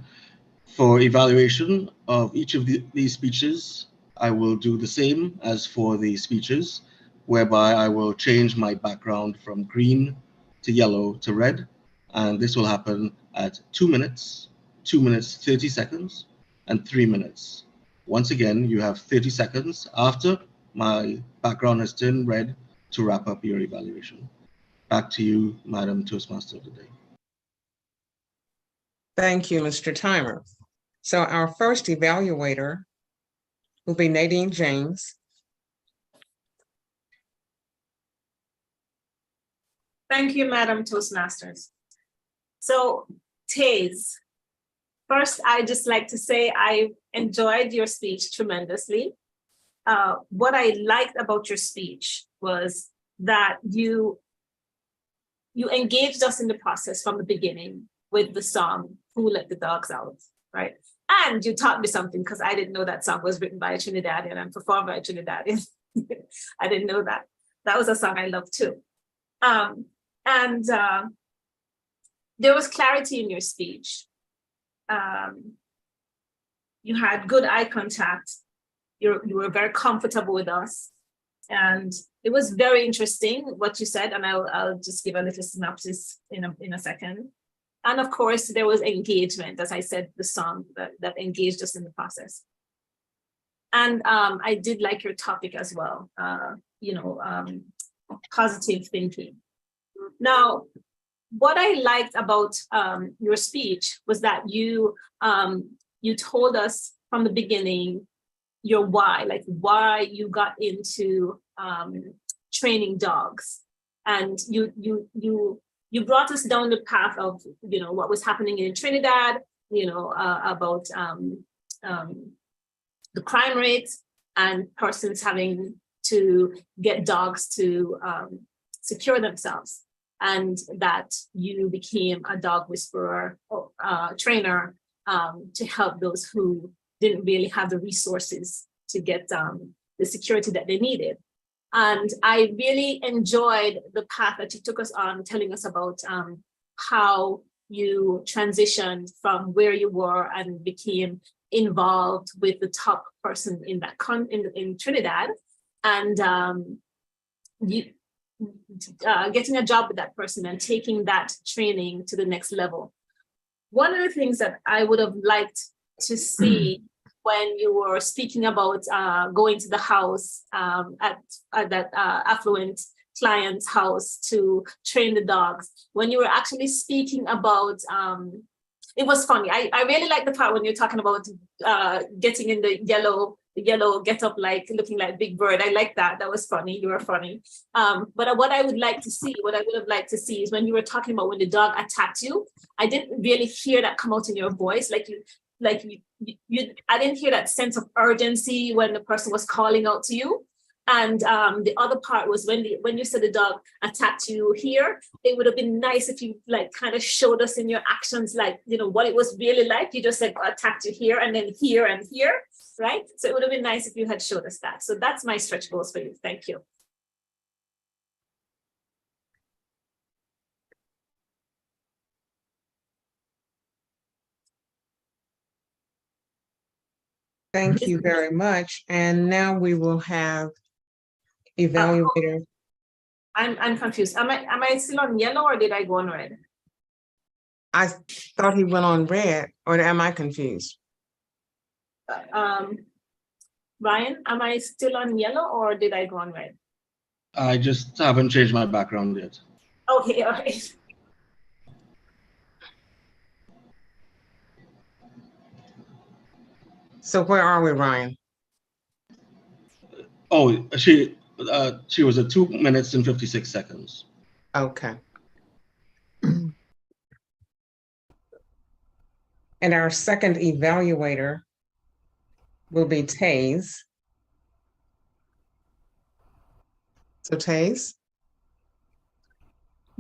For evaluation of each of these speeches, I will do the same as for the speeches, whereby I will change my background from green to yellow to red. And this will happen at 2 minutes, 2 minutes, 30 seconds, and 3 minutes. Once again, you have 30 seconds after my background has turned red to wrap up your evaluation. Back to you, Madam Toastmaster of the day. Thank you, Mr. Timer. So our first evaluator will be Nadine James. Thank you, Madam Toastmasters. So, Taze, first, I just like to say I enjoyed your speech tremendously. What I liked about your speech was that you engaged us in the process from the beginning with the song, Who Let the Dogs Out, right? And you taught me something because I didn't know that song was written by a Trinidadian and performed by a Trinidadian. I didn't know that. That was a song I love too. There was clarity in your speech. You had good eye contact. You were very comfortable with us. And it was very interesting what you said, and I'll just give a little synopsis in a second. And of course, there was engagement, as I said, the song that engaged us in the process. And I did like your topic as well, positive thinking. Now, what I liked about your speech was that you told us from the beginning your why, like why you got into training dogs, and you brought us down the path of what was happening in Trinidad, about the crime rates and persons having to get dogs to secure themselves, and that you became a dog whisperer trainer to help those who didn't really have the resources to get the security that they needed. And I really enjoyed the path that you took us on, telling us about how you transitioned from where you were and became involved with the top person in that in Trinidad, and getting a job with that person and taking that training to the next level. One of the things that I would have liked to see when you were speaking about going to the house at that affluent client's house to train the dogs, when you were actually speaking about, it was funny. I really like the part when you're talking about getting in the yellow get up, like looking like Big Bird. I like that. That was funny. You were funny. But what I would have liked to see is when you were talking about when the dog attacked you, I didn't really hear that come out in your voice. I didn't hear that sense of urgency when the person was calling out to you. And the other part was when you said the dog attacked you here, it would have been nice if you kind of showed us in your actions, what it was really like. You just said attacked you here and then here and here, right? So it would have been nice if you had showed us that. So that's my stretch goals for you. Thank you. Thank you very much. And now we will have evaluator. I'm confused. Am I still on yellow or did I go on red? I thought he went on red, or am I confused? Ryan, am I still on yellow or did I go on red? I just haven't changed my background yet. Okay, all right. So where are we, Ryan? Oh, she was at 2 minutes and 56 seconds. Okay. And our second evaluator will be Taze. So Taze?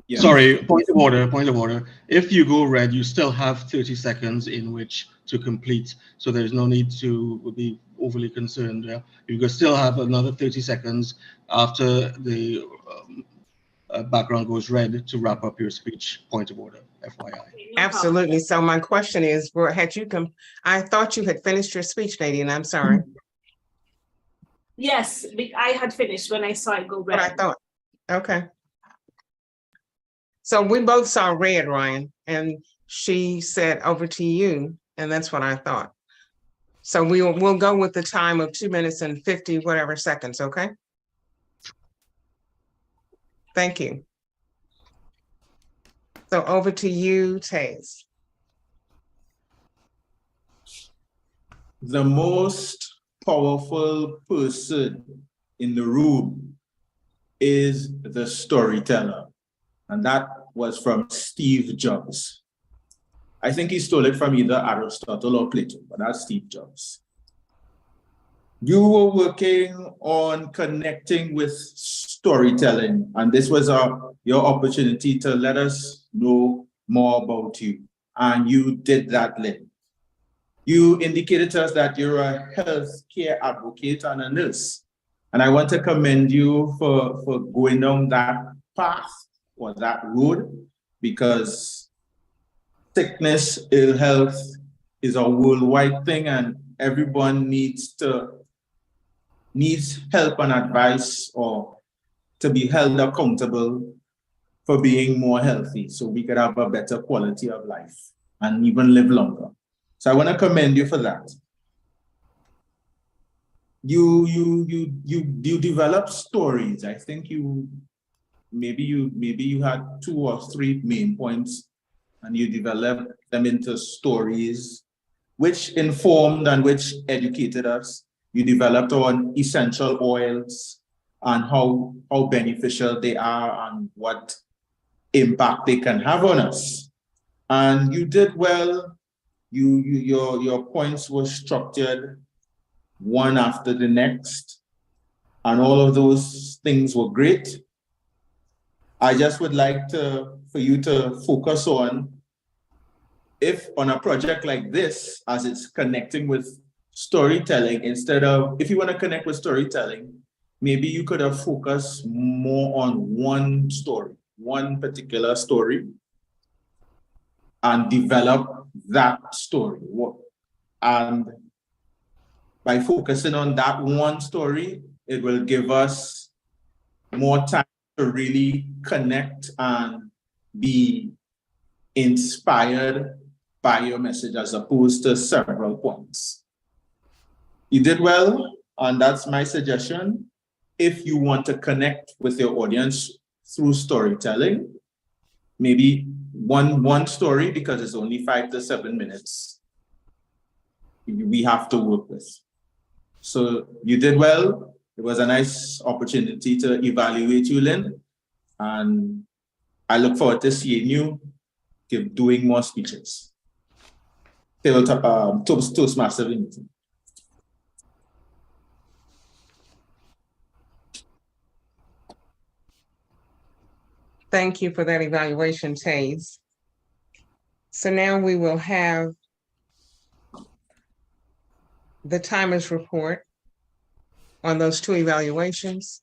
Yeah. Sorry, point of order. If you go red, you still have 30 seconds in which to complete. So there's no need to be overly concerned. Yeah? You can still have another 30 seconds after the background goes red to wrap up your speech. Point of order, FYI. Absolutely. So my question is, I thought you had finished your speech, Nadine. I'm sorry. Yes, I had finished when I saw it go red. But I thought, okay. So we both saw red, Ryan, and she said over to you, and that's what I thought. So we'll go with the time of 2 minutes and 50 whatever seconds, okay? Thank you. So over to you, Taze. The most powerful person in the room is the storyteller. And that was from Steve Jobs. I think he stole it from either Aristotle or Plato, but that's Steve Jobs. You were working on connecting with storytelling, and this was your opportunity to let us know more about you. And you did that, Lynn. You indicated to us that you're a healthcare advocate and a nurse. And I want to commend you for going down that path or that road, because sickness, ill health is a worldwide thing, and everyone needs help and advice or to be held accountable for being more healthy so we could have a better quality of life and even live longer. So I want to commend you for that. You develop stories. I think maybe you had 2 or 3 main points, and you developed them into stories which informed and which educated us. You developed on essential oils and how beneficial they are and what impact they can have on us. And you did well. Your points were structured one after the next, and all of those things were great. I just would like for you to focus on, if on a project like this, as it's connecting with storytelling, if you want to connect with storytelling, maybe you could have focused more on one story, one particular story, and develop that story. And by focusing on that one story, it will give us more time to really connect and be inspired by your message as opposed to several points. You did well, and that's my suggestion. If you want to connect with your audience through storytelling, maybe one story, because it's only 5 to 7 minutes, we have to work with. So you did well. It was a nice opportunity to evaluate you, Lynn. And I look forward to seeing you doing more speeches. Toastmaster meeting. Thank you for that evaluation, Taze. So now we will have the timers report on those 2 evaluations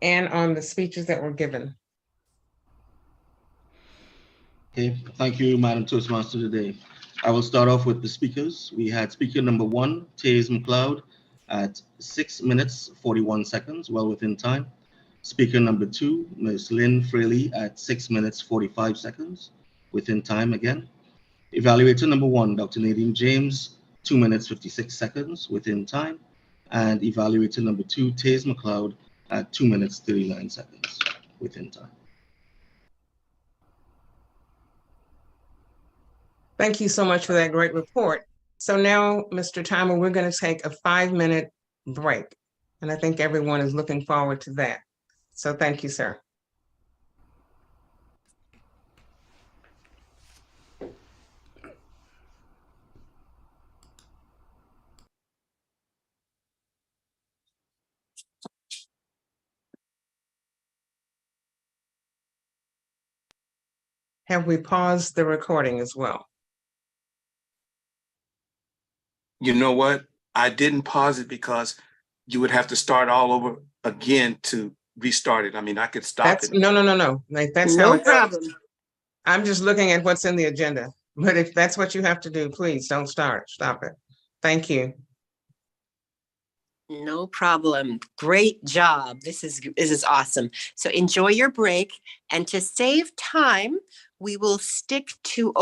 and on the speeches that were given. Okay, thank you, Madam Toastmaster today. I will start off with the speakers. We had speaker number 1, Taze McLeod, at 6 minutes, 41 seconds, well within time. Speaker number 2, Ms. Lynn Fraley, at 6 minutes, 45 seconds, within time again. Evaluator number 1, Dr. Nadine James, 2 minutes, 56 seconds, within time. And evaluator number 2, Taze McLeod, at 2 minutes, 39 seconds, within time. Thank you so much for that great report. So now, Mr. Timer, we're going to take a 5-minute break. And I think everyone is looking forward to that. So thank you, sir. Have we paused the recording as well? You know what? I didn't pause it because you would have to start all over again to restart it. I mean, I could stop it. No. Like, that's No how it's. problem. I'm just looking at what's in the agenda. But if that's what you have to do, please don't start. Stop it. Thank you. No problem. Great job. This is awesome. So enjoy your break. And to save time, we will stick to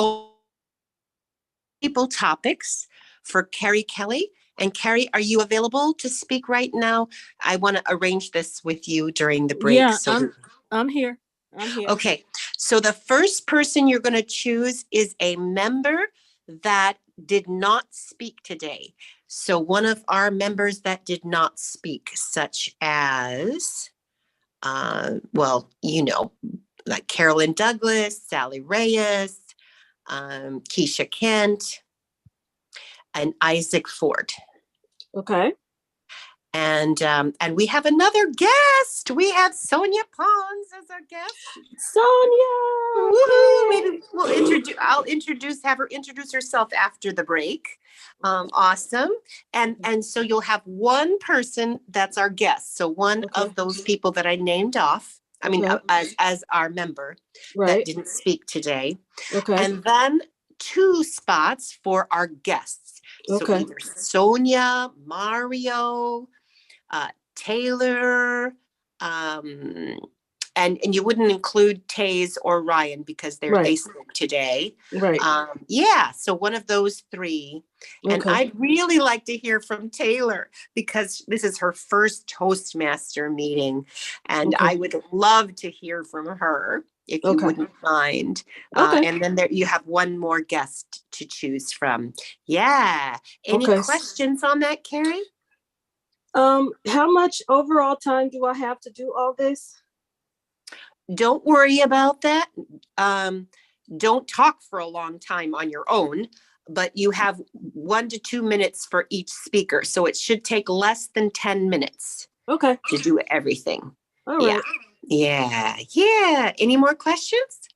people topics for Carrie Kelly. And Carrie, are you available to speak right now? I want to arrange this with you during the break. Yeah, so I'm here. I'm here. Okay, so the first person you're going to choose is a member that did not speak today. So one of our members that did not speak, such as, well, you know, like Carolyn Douglas, Sally Reyes, Keisha Kent, and Isaac Ford. Okay. And we have another guest. We have Sonia Pons as our guest. Sonia. Woo-hoo. Maybe I'll have her introduce herself after the break. Awesome. And so you'll have one person that's our guest. So one of those people that I named off, I mean, as our member that didn't speak today. Okay. And then 2 spots for our guests. So either Sonia, Mario, Taylor, and you wouldn't include Taze or Ryan because they spoke today. Right. Yeah, so one of those 3. And I'd really like to hear from Taylor because this is her first Toastmaster meeting. And I would love to hear from her if you wouldn't mind. And then you have one more guest to choose from. Yeah. Any questions on that, Carrie? How much overall time do I have to do all this? Don't worry about that. Don't talk for a long time on your own, but you have 1 to 2 minutes for each speaker. So it should take less than 10 minutes. To do everything. All right. Yeah. Any more questions?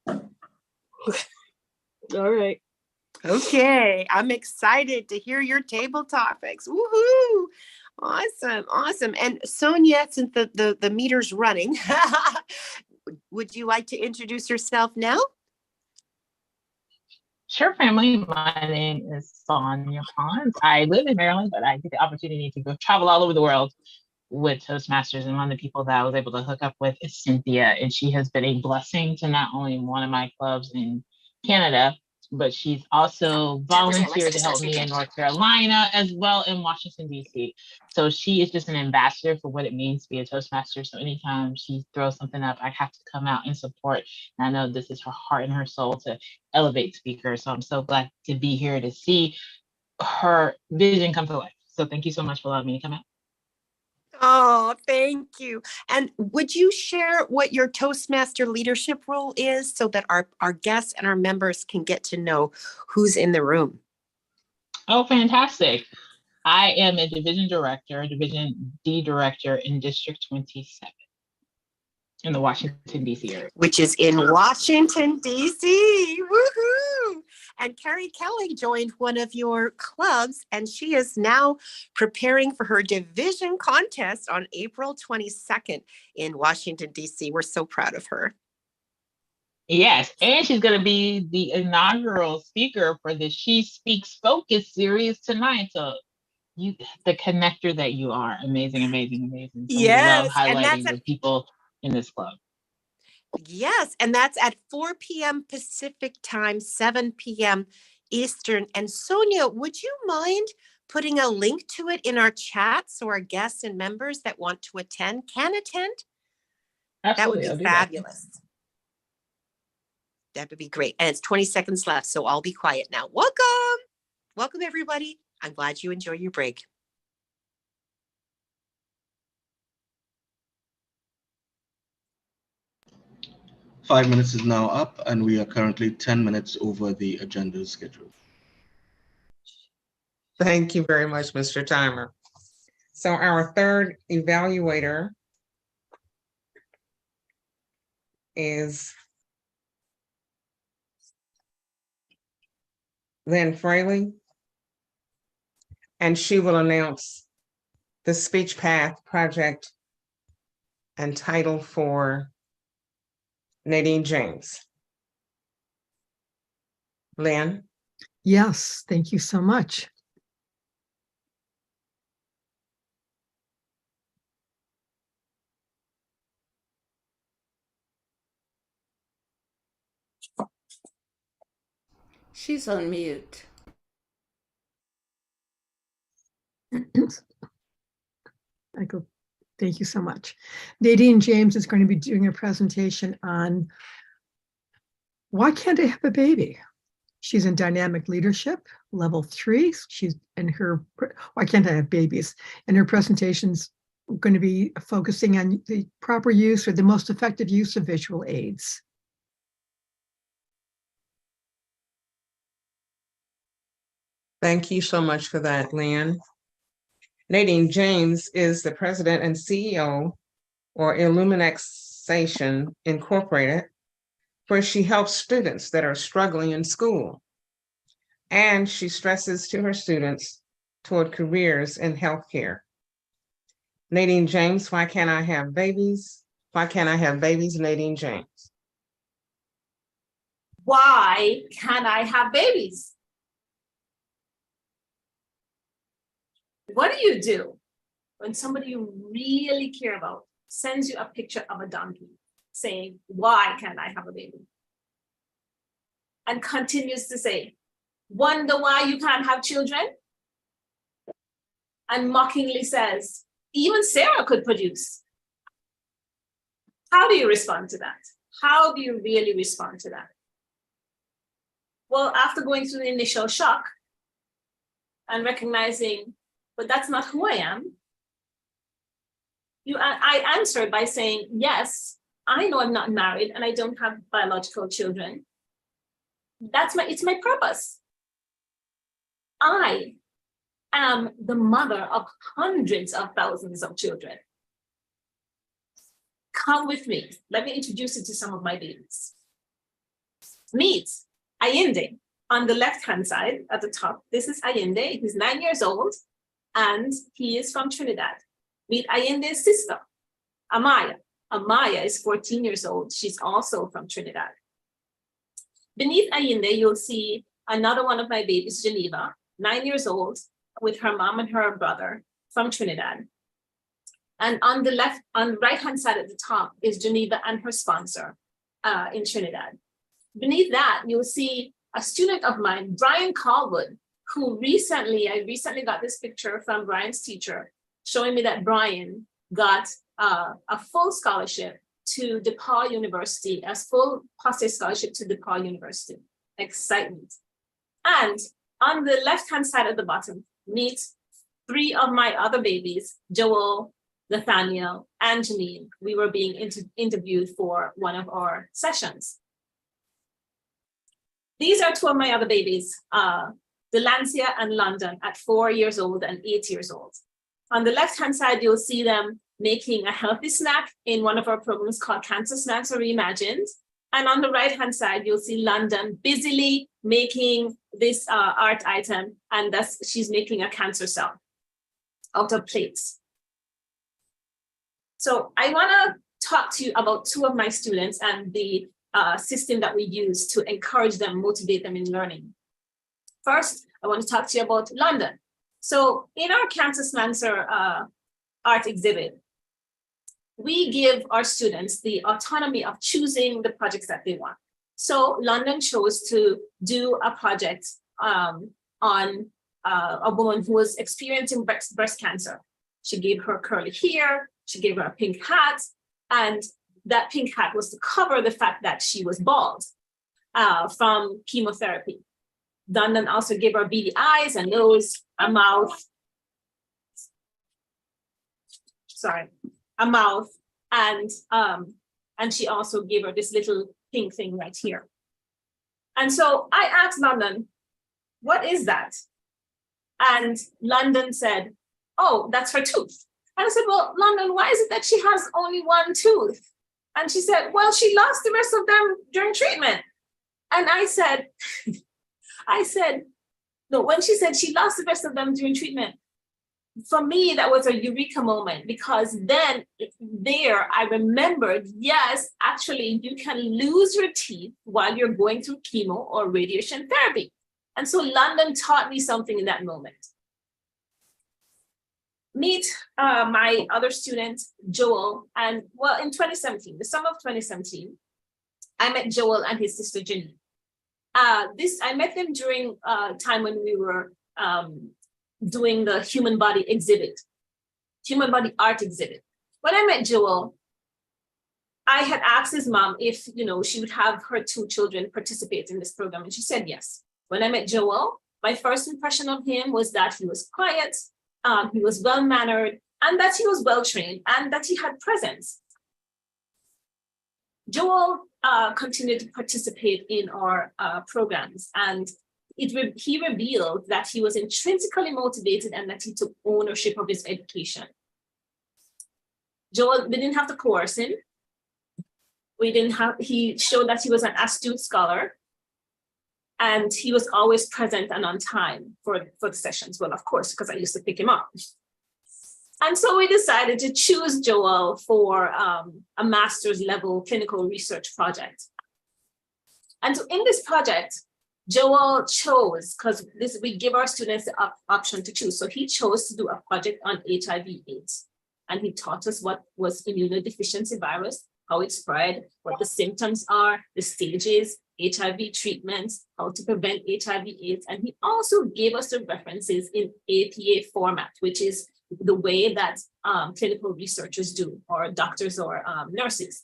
All right. Okay. I'm excited to hear your table topics. Woohoo! Awesome. And Sonia, since the meter's running, would you like to introduce yourself now? Sure, family. My name is Sonia Pons. I live in Maryland, but I get the opportunity to go travel all over the world with Toastmasters. And one of the people that I was able to hook up with is Cynthia. And she has been a blessing to not only one of my clubs in Canada, but she's also volunteered to help me in North Carolina as well in Washington, D.C. So she is just an ambassador for what it means to be a Toastmaster. So anytime she throws something up, I have to come out and support. And I know this is her heart and her soul to elevate speakers. So I'm so glad to be here to see her vision come to life. So thank you so much for allowing me to come out. Oh, thank you. And would you share what your Toastmaster leadership role is so that our guests and our members can get to know who's in the room? Oh, fantastic. I am a division director, Division D director in District 27 in the Washington, D.C. area. Which is in Washington, D.C. Woohoo! And Carrie Kelly joined one of your clubs, and she is now preparing for her division contest on April 22nd in Washington, D.C. We're so proud of her. Yes, and she's going to be the inaugural speaker for the She Speaks Focus series tonight. So you, the connector that you are, amazing, amazing, amazing. So Yes, we love highlighting the people in this club. Yes, and that's at 4 p.m. Pacific time, 7 p.m. Eastern. And Sonia, would you mind putting a link to it in our chat so our guests and members that want to attend can attend? Absolutely, that would be fabulous. That would be great. And it's 20 seconds left, so I'll be quiet now. Welcome. Welcome, everybody. I'm glad you enjoy your break. Five minutes is now up, and we are currently 10 minutes over the agenda schedule. Thank you very much, Mr. Timer. So our third evaluator is Lynn Fraley, and she will announce the Speech Path project and title for Nadine James. Lynn? Yes, thank you so much. She's on mute. Thank you so much. Nadine James is going to be doing a presentation on why can't I have a baby? She's in dynamic leadership, level 3. She's in her, why can't I have babies? And her presentation's going to be focusing on the proper use or the most effective use of visual aids. Thank you so much for that, Lynn. Nadine James is the president and CEO or Illumination Incorporated, where she helps students that are struggling in school. And she stresses to her students toward careers in healthcare. Nadine James, why can't I have babies? Why can't I have babies, Nadine James? Why can't I have babies? What do you do when somebody you really care about sends you a picture of a donkey saying, why can't I have a baby? And continues to say, wonder why you can't have children? And mockingly says, even Sarah could produce. How do you respond to that? How do you really respond to that? Well, after going through the initial shock and recognizing, but that's not who I am, I answered by saying, yes, I know I'm not married and I don't have biological children. It's my purpose. I am the mother of hundreds of thousands of children. Come with me. Let me introduce you to some of my babies. Meet Allende on the left-hand side at the top. This is Allende. He's 9 years old and he is from Trinidad. Meet Allende's sister, Amaya. Amaya is 14 years old. She's also from Trinidad. Beneath Allende, you'll see another one of my babies, Geneva, 9 years old, with her mom and her brother from Trinidad. And on the right-hand side at the top is Geneva and her sponsor in Trinidad. Beneath that, you'll see a student of mine, Brian Callwood, who I recently got this picture from Brian's teacher, showing me that Brian got a full scholarship to DePaul University, as full postage scholarship to DePaul University. Excitement. And on the left-hand side of the bottom, meet 3 of my other babies, Joel, Nathaniel, and Janine. We were being interviewed for one of our sessions. These are 2 of my other babies, Delancia and London, at 4 years old and 8 years old. On the left-hand side, you'll see them making a healthy snack in one of our programs called Cancer Snacks Reimagined. And on the right-hand side, you'll see London busily making this art item, and she's making a cancer cell out of plates. So I wanna talk to you about 2 of my students and the system that we use to encourage them, motivate them in learning. First, I want to talk to you about London. So in our Cancer Slancer art exhibit, we give our students the autonomy of choosing the projects that they want. So London chose to do a project on a woman who was experiencing breast cancer. She gave her curly hair, she gave her a pink hat, and that pink hat was to cover the fact that she was bald from chemotherapy. London also gave her beady eyes, a nose, a mouth, and she also gave her this little pink thing right here. And so I asked London, what is that? And London said, oh, that's her tooth. And I said, well, London, why is it that she has only 1 tooth? And she said, well, she lost the rest of them during treatment. And I said, no, when she said she lost the rest of them during treatment, for me, that was a eureka moment, because then I remembered, yes, actually, you can lose your teeth while you're going through chemo or radiation therapy. And so London taught me something in that moment. Meet my other student, Joel, and well, in 2017, the summer of 2017, I met Joel and his sister, Janine. I met them during a time when we were doing the human body art exhibit. When I met Joel, I had asked his mom if she would have her 2 children participate in this program, and she said yes. When I met Joel, my first impression of him was that he was quiet, he was well-mannered, and that he was well-trained, and that he had presence. Joel continued to participate in our programs, and he revealed that he was intrinsically motivated and that he took ownership of his education. Joel, we didn't have to coerce him. He showed that he was an astute scholar, and he was always present and on time for the sessions. Well, of course, because I used to pick him up. And so we decided to choose Joel for a master's level clinical research project. And so in this project, Joel chose, because we give our students the option to choose. So he chose to do a project on HIV/AIDS. And he taught us what was immunodeficiency virus, how it spread, what the symptoms are, the stages, HIV treatments, how to prevent HIV/AIDS. And he also gave us the references in APA format, which is the way that clinical researchers do, or doctors or nurses.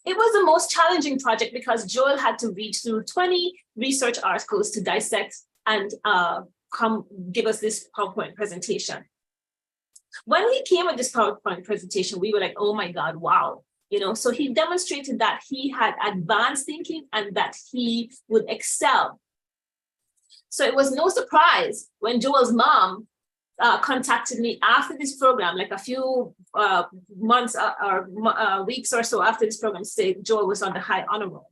It was the most challenging project because Joel had to read through 20 research articles to dissect and give us this PowerPoint presentation. When he came with this PowerPoint presentation, we were like, oh my God, wow. So he demonstrated that he had advanced thinking and that he would excel. So it was no surprise when Joel's mom contacted me after this program, like a few months or weeks or so after this program, said Joel was on the high honor roll.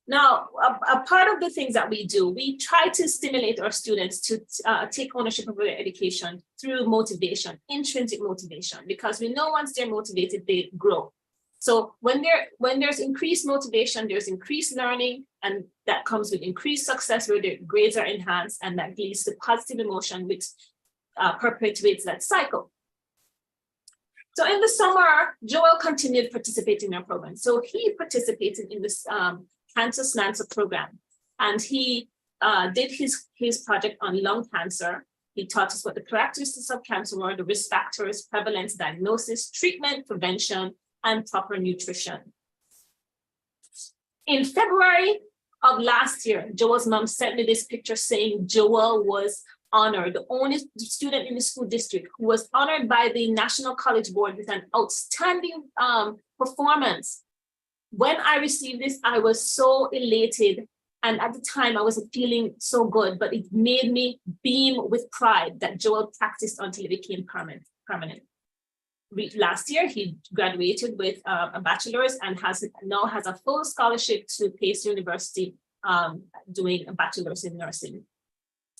Now, a part of the things that we do, we try to stimulate our students to take ownership of their education through motivation, intrinsic motivation, because we know once they're motivated, they grow. So when there's increased motivation, there's increased learning, and that comes with increased success where their grades are enhanced, and that leads to positive emotion, which perpetuates that cycle. So in the summer, Joel continued participating in our program. So he participated in this Cancer Snancer program. And he did his project on lung cancer. He taught us what the characteristics of cancer were, the risk factors, prevalence, diagnosis, treatment, prevention, and proper nutrition. In February of last year, Joel's mom sent me this picture saying Joel was honored, the only student in the school district who was honored by the National College Board with an outstanding performance. When I received this, I was so elated. And at the time, I wasn't feeling so good, but it made me beam with pride that Joel practiced until it became permanent. Last year, he graduated with a bachelor's and now has a full scholarship to Pace University doing a bachelor's in nursing.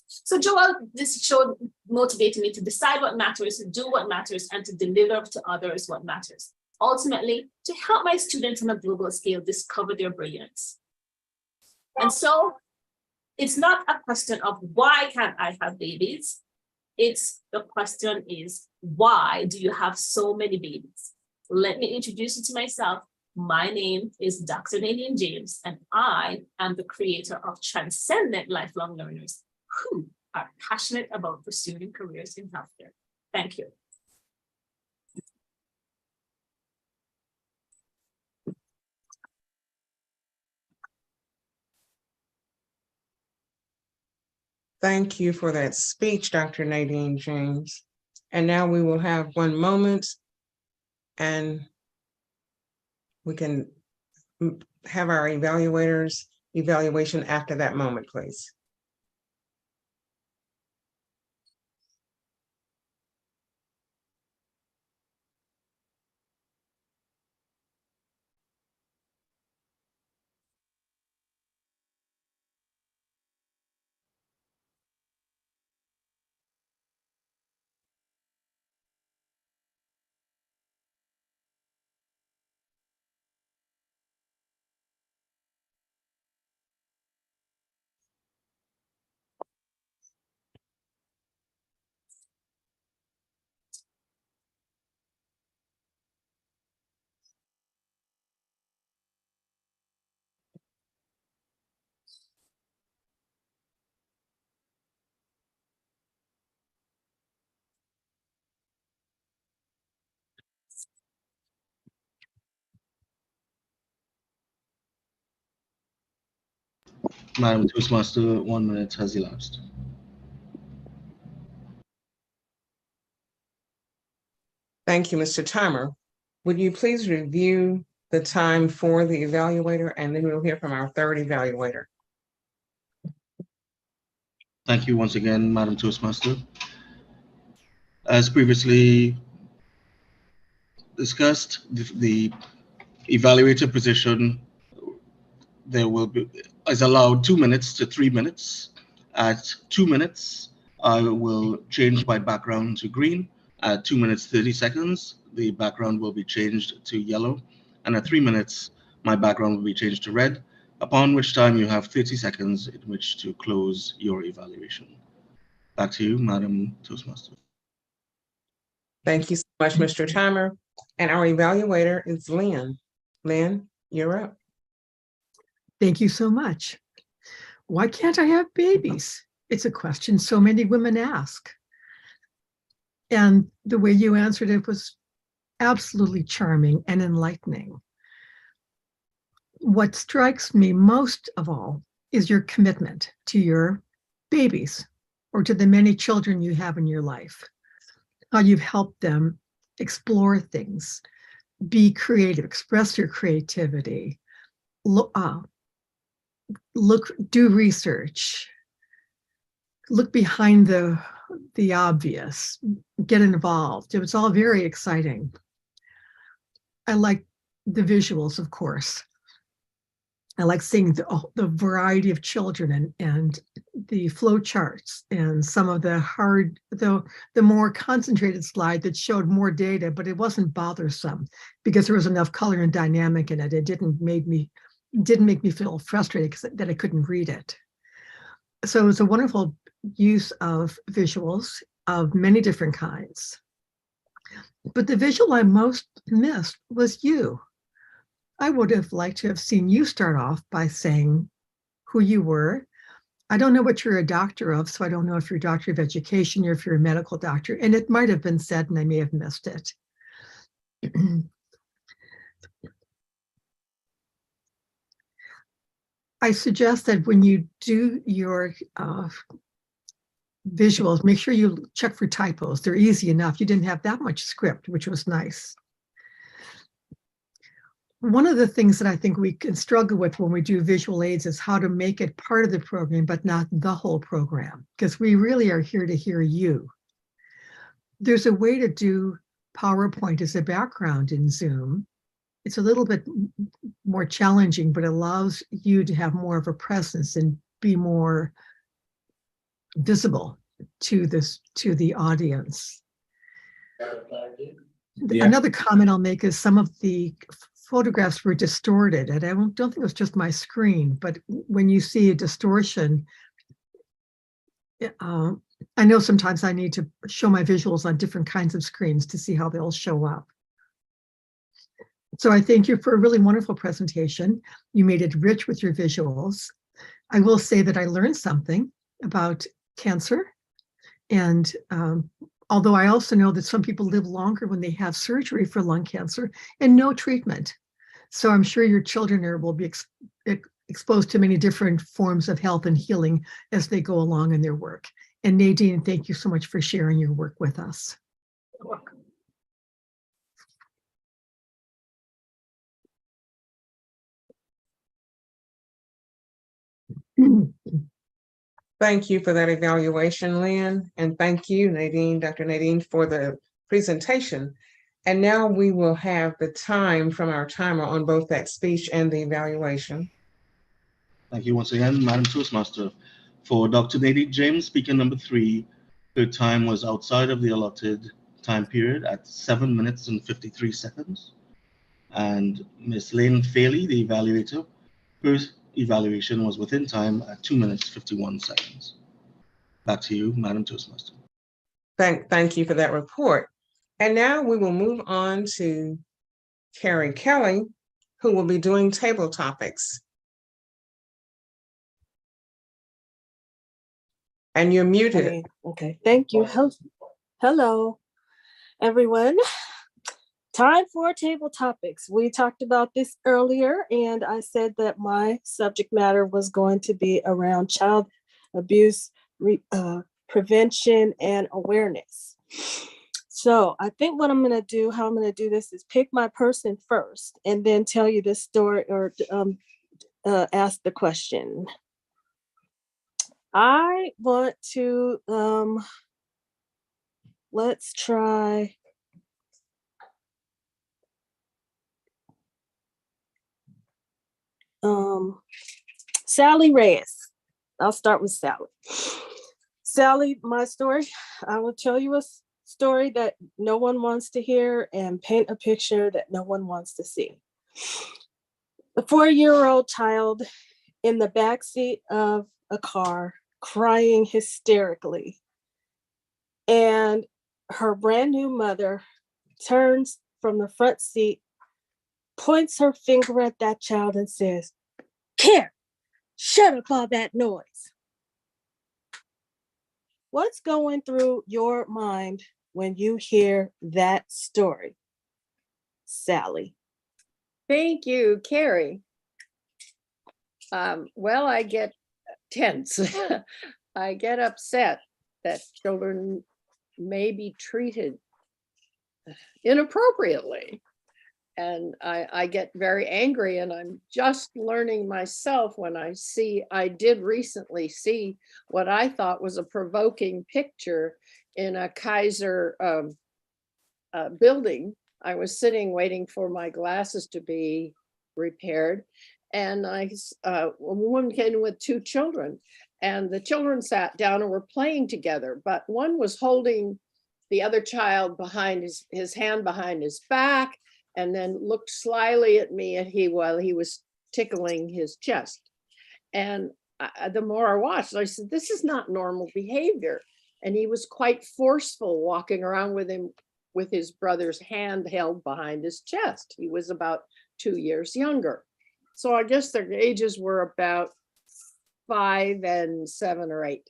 So Joel, this show motivated me to decide what matters, to do what matters, and to deliver to others what matters. Ultimately, to help my students on a global scale discover their brilliance. And so it's not a question of why can't I have babies? It's the question is, why do you have so many babies? Let me introduce you to myself. My name is Dr. Nadine James, and I am the creator of Transcendent Lifelong Learners who are passionate about pursuing careers in healthcare. Thank you. Thank you for that speech, Dr. Nadine James. And now we will have 1 moment and we can have our evaluators evaluation after that moment, please. Madam Toastmaster, 1 minute has elapsed. Thank you, Mr. Timer. Would you please review the time for the evaluator, and then we'll hear from our third evaluator. Thank you once again, Madam Toastmaster. As previously discussed, the evaluator position is allowed 2 minutes to 3 minutes. At 2 minutes, I will change my background to green. At 2 minutes 30 seconds, the background will be changed to yellow, and at 3 minutes, my background will be changed to red, upon which time you have 30 seconds in which to close your evaluation. Back to you, Madam Toastmaster. Thank you so much, Mr. Timer. And our evaluator is Lynn. Lynn, you're up. Thank you so much. Why can't I have babies? It's a question so many women ask. And the way you answered it was absolutely charming and enlightening. What strikes me most of all is your commitment to your babies or to the many children you have in your life. How you've helped them explore things, be creative, express your creativity, do research, look behind the obvious, get involved. It was all very exciting. I like the visuals, of course. I like seeing the variety of children and the flow charts and some of the more concentrated slide that showed more data, but it wasn't bothersome because there was enough color and dynamic in it. It didn't make me feel frustrated that I couldn't read it. So it was a wonderful use of visuals of many different kinds. But the visual I most missed was you. I would have liked to have seen you start off by saying who you were. I don't know what you're a doctor of, so I don't know if you're a doctor of education or if you're a medical doctor, and it might have been said and I may have missed it. I suggest that when you do your visuals, make sure you check for typos. They're easy enough. You didn't have that much script, which was nice. One of the things that I think we can struggle with when we do visual aids is how to make it part of the program, but not the whole program, because we really are here to hear you. There's a way to do PowerPoint as a background in Zoom. It's a little bit more challenging, but allows you to have more of a presence and be more visible to the audience. Yeah. Another comment I'll make is some of the photographs were distorted, and I don't think it was just my screen, but when you see a distortion, I know sometimes I need to show my visuals on different kinds of screens to see how they'll show up. So I thank you for a really wonderful presentation. You made it rich with your visuals. I will say that I learned something about cancer. And although I also know that some people live longer when they have surgery for lung cancer and no treatment. So I'm sure your children will be exposed to many different forms of health and healing as they go along in their work. And Nadine, thank you so much for sharing your work with us. You're welcome. Thank you for that evaluation, Lynn, and thank you, Nadine, Dr. Nadine, for the presentation. And now we will have the time from our timer on both that speech and the evaluation. Thank you once again, Madam Toastmaster. For Dr. Nadine James, speaker number 3, her time was outside of the allotted time period at 7 minutes and 53 seconds. And Ms. Lynn Faley, the evaluator, her evaluation was within time at 2 minutes 51 seconds. Back to you, Madam Toastmaster. Thank you for that report. And now we will move on to Carrie Kelly, who will be doing table topics. And you're muted. Okay, thank you. Hello, everyone. Time for table topics. We talked about this earlier, and I said that my subject matter was going to be around child abuse prevention and awareness. So I think what I'm going to do, how I'm going to do this is pick my person first and then tell you the story or ask the question. I want to, let's try. Sally Reyes. I'll start with Sally. Sally, my story, I will tell you a story that no one wants to hear and paint a picture that no one wants to see. A 4-year-old child in the backseat of a car crying hysterically. And her brand new mother turns from the front seat, points her finger at that child and says, "Care, shut up all that noise." What's going through your mind when you hear that story, Sally? Thank you, Carrie. Well, I get tense. I get upset that children may be treated inappropriately. And I get very angry, and I'm just learning myself when I did recently see what I thought was a provoking picture in a Kaiser building. I was sitting waiting for my glasses to be repaired, and a woman came in with 2 children, and the children sat down and were playing together, but one was holding the other child behind his hand behind his back, and then looked slyly at me while he was tickling his chest. And the more I watched, I said, this is not normal behavior. And he was quite forceful walking around with him with his brother's hand held behind his chest. He was about 2 years younger. So I guess their ages were about 5 and 7 or 8.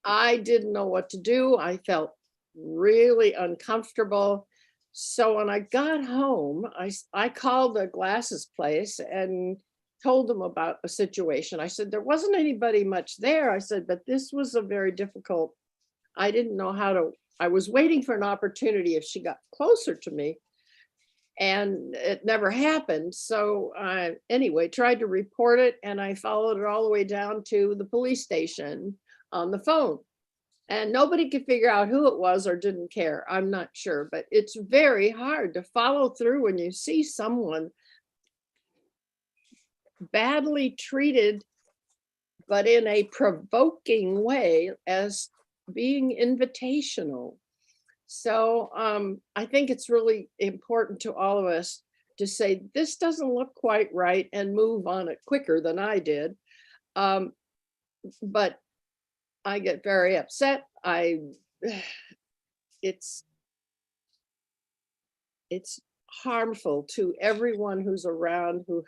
I didn't know what to do. I felt really uncomfortable. So when I got home, I called the glasses place and told them about a situation. I said, there wasn't anybody much there. I said, but this was a very difficult, I didn't know how to, I was waiting for an opportunity if she got closer to me, and it never happened. So anyway, tried to report it, and I followed it all the way down to the police station on the phone. And nobody could figure out who it was or didn't care. I'm not sure, but it's very hard to follow through when you see someone badly treated, but in a provoking way, as being invitational. So I think it's really important to all of us to say, this doesn't look quite right, and move on it quicker than I did. But I get very upset. It's harmful to everyone who's around, who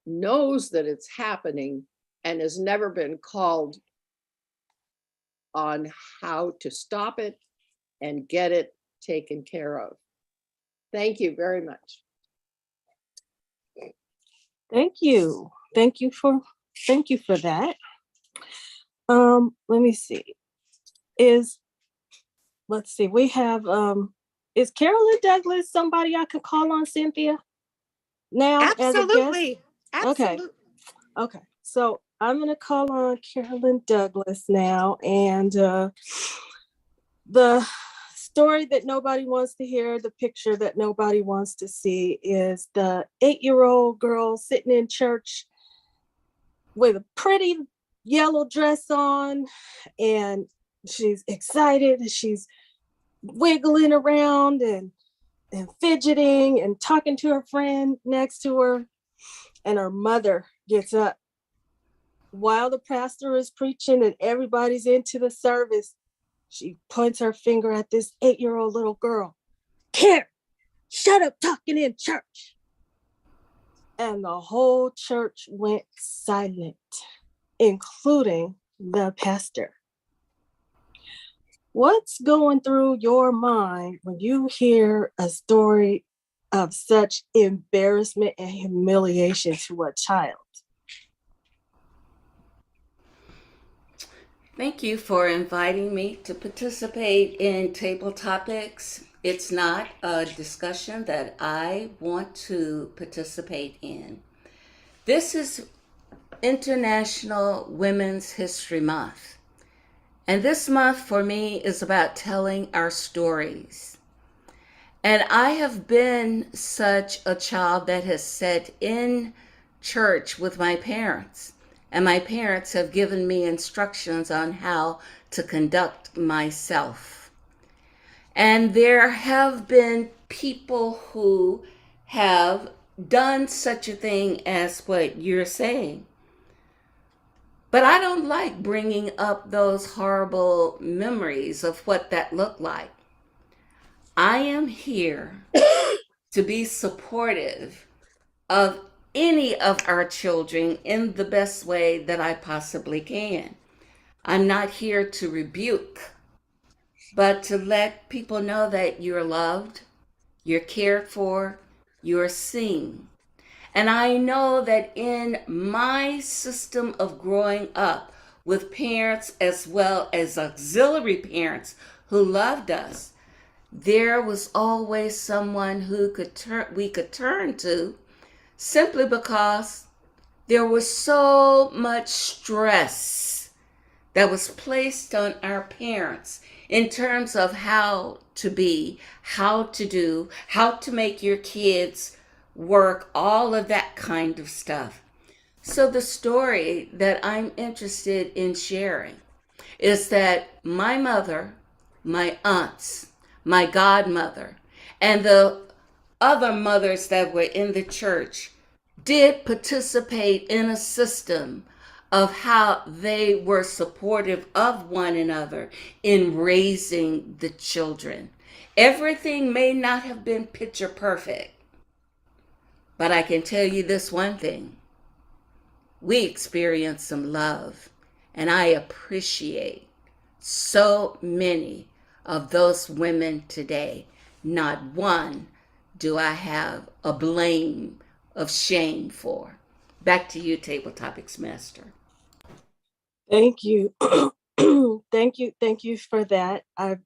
knows that it's happening and has never been called on how to stop it and get it taken care of. Thank you very much. Thank you. Thank you for that. Let me see. Let's see, we have, is Carolyn Douglas somebody I could call on, Cynthia? Now? Absolutely. Absolutely. Okay. So I'm going to call on Carolyn Douglas now. And the story that nobody wants to hear, the picture that nobody wants to see, is the 8-year-old girl sitting in church with a pretty yellow dress on, and she's excited, and she's wiggling around and fidgeting and talking to her friend next to her. And her mother gets up while the pastor is preaching and everybody's into the service. She points her finger at this 8-year-old little girl. Karen, shut up talking in church. And the whole church went silent, including the pastor. What's going through your mind when you hear a story of such embarrassment and humiliation to a child? Thank you for inviting me to participate in Table Topics. It's not a discussion that I want to participate in. This is International Women's History Month. And this month for me is about telling our stories. And I have been such a child that has sat in church with my parents. And my parents have given me instructions on how to conduct myself. And there have been people who have done such a thing as what you're saying. But I don't like bringing up those horrible memories of what that looked like. I am here to be supportive of any of our children in the best way that I possibly can. I'm not here to rebuke, but to let people know that you're loved, you're cared for, you're seen. And I know that in my system of growing up with parents as well as auxiliary parents who loved us, there was always someone who we could turn to, simply because there was so much stress that was placed on our parents in terms of how to be, how to do, how to make your kids work, all of that kind of stuff. So the story that I'm interested in sharing is that my mother, my aunts, my godmother, and the other mothers that were in the church did participate in a system of how they were supportive of one another in raising the children. Everything may not have been picture perfect, But I can tell you this one thing. We experienced some love, and I appreciate so many of those women today. Not one do I have a blame of shame for. Back to you, Table Topics Master. Thank you. Thank you for that. I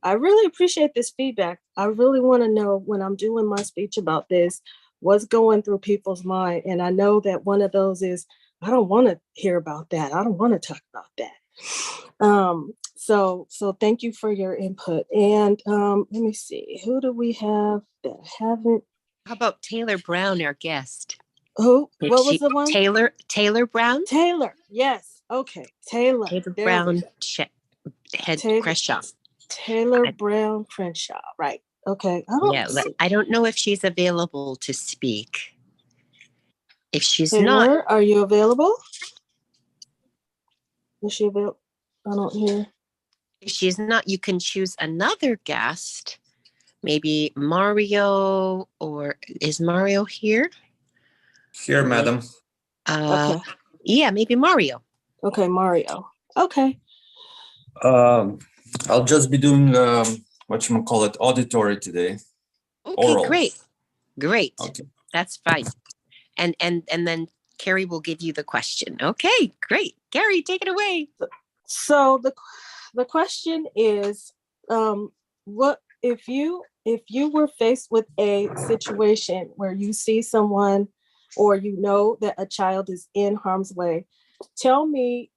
really appreciate this feedback. I really want to know when I'm doing my speech about this, what's going through people's mind. And I know that one of those is, I don't want to hear about that. I don't want to talk about that. So thank you for your input. And let me see, who do we have that haven't? How about Taylor Brown, our guest? Who? What was the one? Taylor Brown? Taylor. Yes. Okay. Taylor. Taylor There Brown, head Crenshaw. Taylor Brown Crenshaw. Right. Okay. I don't know if she's available to speak. If she's Taylor, not, are you available? Is she available? I don't hear. if she's not, you can choose another guest. Maybe Mario, or is Mario here? Here, madam. Okay. Yeah, maybe Mario. Okay, Mario. Okay. I'll just be doing auditory today. Okay, Oral. Great. Okay. That's fine. And then Carrie will give you the question. Okay, great. Carrie, take it away. So the question is, what if you were faced with a situation where you see someone or you know that a child is in harm's way, tell me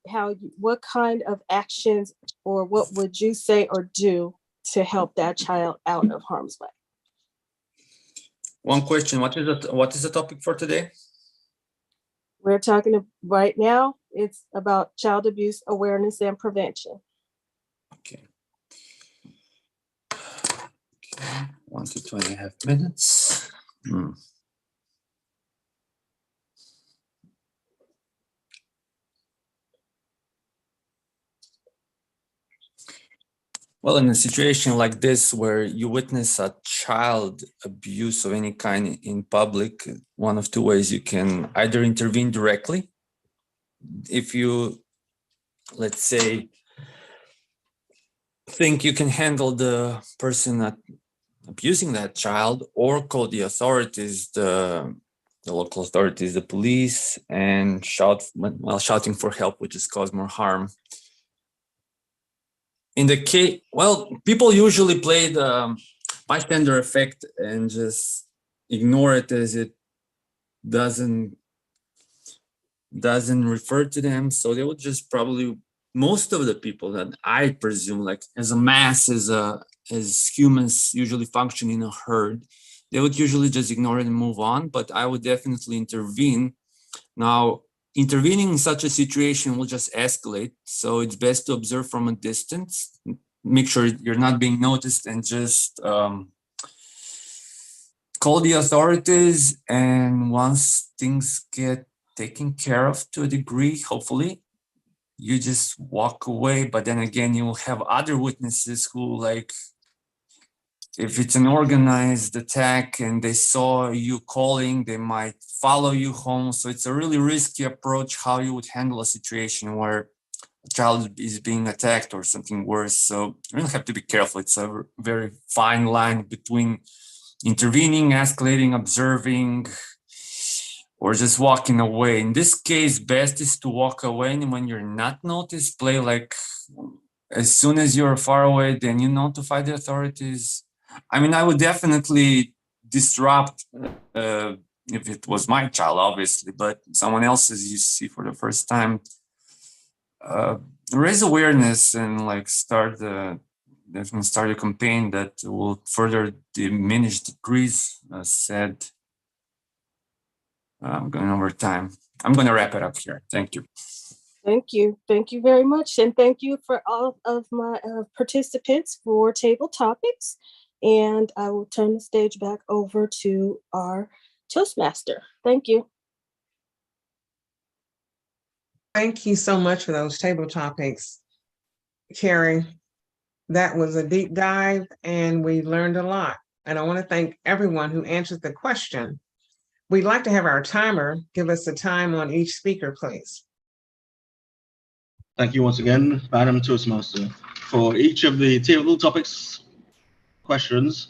what kind of actions or what would you say or do to help that child out of harm's way? One question, what is the topic for today? We're talking right now, it's about child abuse awareness and prevention. Okay. 1 to 2.5 minutes. Well, in a situation like this, where you witness a child abuse of any kind in public, one of two ways: you can either intervene directly. If you, let's say, think you can handle the person abusing that child, or call the authorities, the local authorities, the police, and shouting for help, which has caused more harm. In the case, well, people usually play the bystander effect and just ignore it as it doesn't refer to them. So they would just probably, most of the people that I presume, like as a mass, as humans usually function in a herd, they would usually just ignore it and move on. But I would definitely intervene. Now, intervening in such a situation will just escalate. So it's best to observe from a distance, make sure you're not being noticed, and just call the authorities. And once things get taken care of to a degree, hopefully, you just walk away. But then again, you will have other witnesses who, like, if it's an organized attack and they saw you calling, they might follow you home. So it's a really risky approach how you would handle a situation where a child is being attacked or something worse. So you really have to be careful. It's a very fine line between intervening, escalating, observing, or just walking away. In this case, best is to walk away, and when you're not noticed, play like as soon as you're far away, then you notify the authorities. I mean, I would definitely disrupt if it was my child, obviously, but someone else's you see for the first time. Raise awareness and like definitely start a campaign that will further diminish decrease. Said, I'm going over time. I'm going to wrap it up here. Thank you. Thank you. Thank you very much. And thank you for all of my participants for Table Topics. And I will turn the stage back over to our Toastmaster. Thank you. Thank you so much for those table topics, Carrie. That was a deep dive and we learned a lot. And I want to thank everyone who answered the question. We'd like to have our timer give us the time on each speaker, please. Thank you once again, Madam Toastmaster. For each of the table topics questions,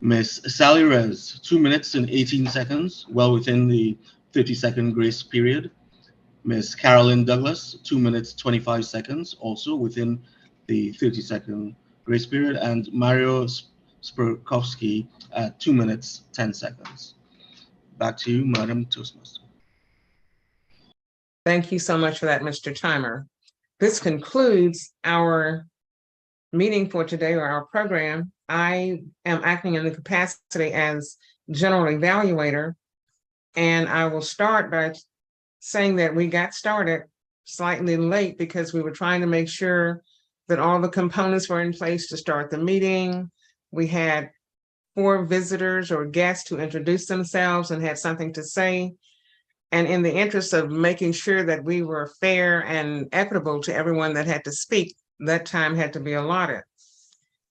Miss Sally Rez, 2 minutes and 18 seconds, well within the 30-second grace period. Miss Carolyn Douglas, 2 minutes, 25 seconds, also within the 30-second grace period. And Mario Spurkowski at 2 minutes, 10 seconds. Back to you, Madam Toastmaster. Thank you so much for that, Mr. Timer. This concludes our meeting for today, or our program. I am acting in the capacity as general evaluator, and I will start by saying that we got started slightly late because we were trying to make sure that all the components were in place to start the meeting. We had 4 visitors or guests who introduced themselves and had something to say. And in the interest of making sure that we were fair and equitable to everyone that had to speak, that time had to be allotted.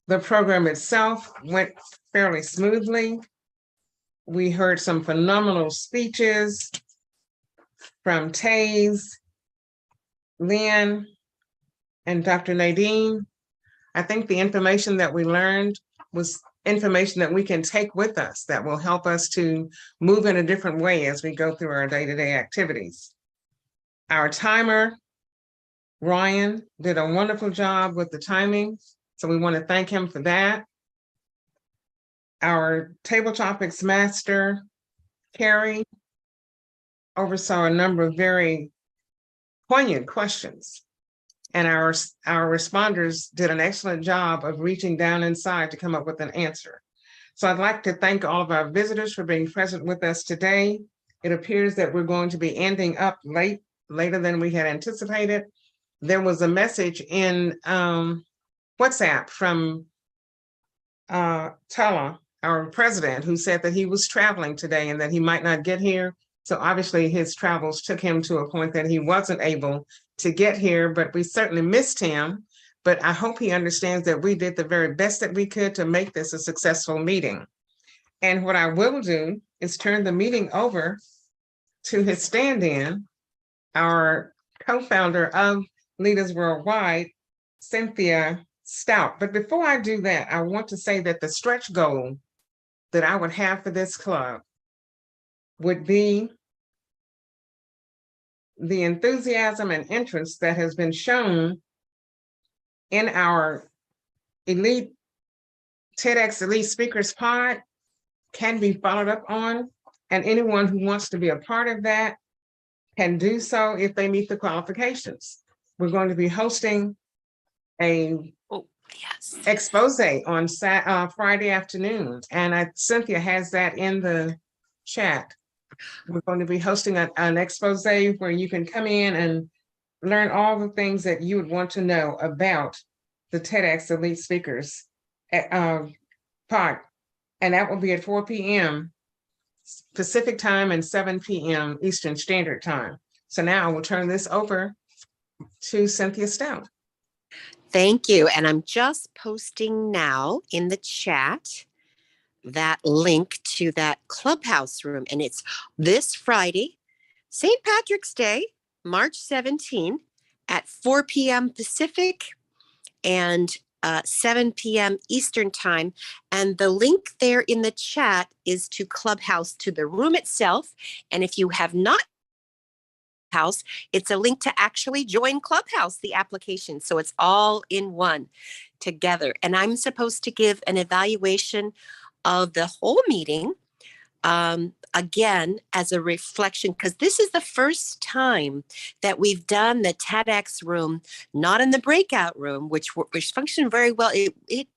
The program itself went fairly smoothly. We heard some phenomenal speeches from Taze, Lynn, and Dr. Nadine. I think the information that we learned was information that we can take with us that will help us to move in a different way as we go through our day-to-day activities. Our timer, Ryan, did a wonderful job with the timing, so we want to thank him for that. Our table topics master, Carrie, oversaw a number of very poignant questions, and our responders did an excellent job of reaching down inside to come up with an answer. So I'd like to thank all of our visitors for being present with us today. It appears that we're going to be ending up later than we had anticipated. There was a message in WhatsApp from Tala, our president, who said that he was traveling today and that he might not get here. So obviously his travels took him to a point that he wasn't able to get here, but we certainly missed him. But I hope he understands that we did the very best that we could to make this a successful meeting. And what I will do is turn the meeting over to his stand-in, our co-founder of Leaders Worldwide, Cynthia Stout. But before I do that, I want to say that the stretch goal that I would have for this club would be the enthusiasm and interest that has been shown in our elite TEDx Elite Speakers Pod can be followed up on, and anyone who wants to be a part of that can do so if they meet the qualifications. We're going to be hosting a expose on Friday afternoon, and Cynthia has that in the chat. We're going to be hosting an expose where you can come in and learn all the things that you would want to know about the TEDx Elite Speakers pod. And that will be at 4 p.m. Pacific time and 7 p.m. Eastern Standard Time. So now I will turn this over to Cynthia Stout. Thank you. And I'm just posting now in the chat that link to that clubhouse room. And it's this Friday, St. Patrick's Day, March 17 at 4 p.m. Pacific and 7 p.m. Eastern Time. And the link there in the chat is to Clubhouse, to the room itself. And if you have not House, it's a link to actually join Clubhouse, the application. So it's all in one together. And I'm supposed to give an evaluation of the whole meeting, again, as a reflection, because this is the first time that we've done the TEDx room, not in the breakout room, which functioned very well. It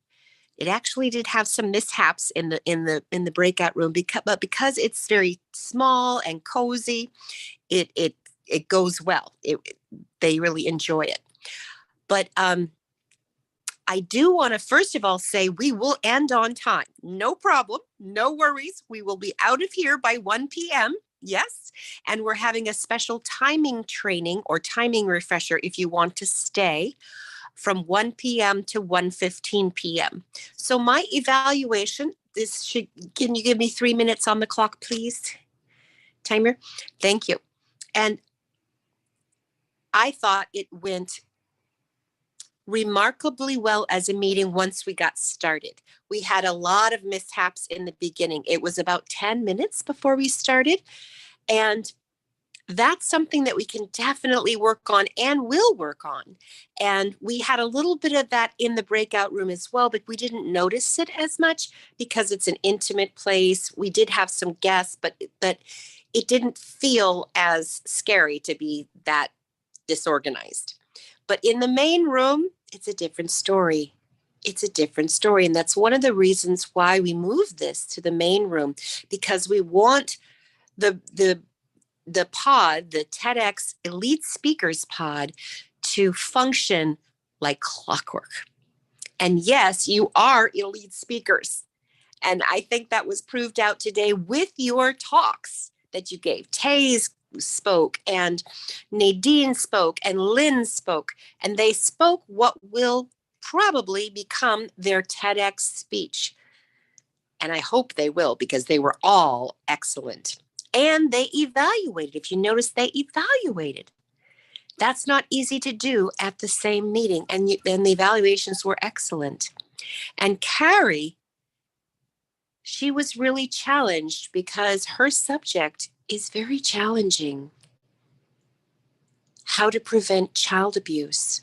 actually did have some mishaps in the breakout room, but because it's very small and cozy, it goes well. They really enjoy it. But I do want to first of all say we will end on time. No problem. No worries. We will be out of here by 1 p.m. Yes. And we're having a special timing training or timing refresher if you want to stay from 1 p.m. to 1:15 p.m. So my evaluation, can you give me 3 minutes on the clock, please? timer? Thank you. And I thought it went remarkably well as a meeting once we got started. We had a lot of mishaps in the beginning. It was about 10 minutes before we started. And that's something that we can definitely work on and will work on. And we had a little bit of that in the breakout room as well, but we didn't notice it as much because it's an intimate place. We did have some guests, but it didn't feel as scary to be that disorganized. But in the main room, it's a different story. It's a different story. And that's one of the reasons why we moved this to the main room, because we want the pod, the TEDx Elite Speakers pod, to function like clockwork. And yes, you are elite speakers. And I think that was proved out today with your talks that you gave. Taze spoke and Nadine spoke and Lynn spoke, and they spoke what will probably become their TEDx speech. And I hope they will, because they were all excellent. And they evaluated. If you notice, they evaluated. That's not easy to do at the same meeting. And the evaluations were excellent. And Carrie, she was really challenged because her subject is very challenging. How to prevent child abuse.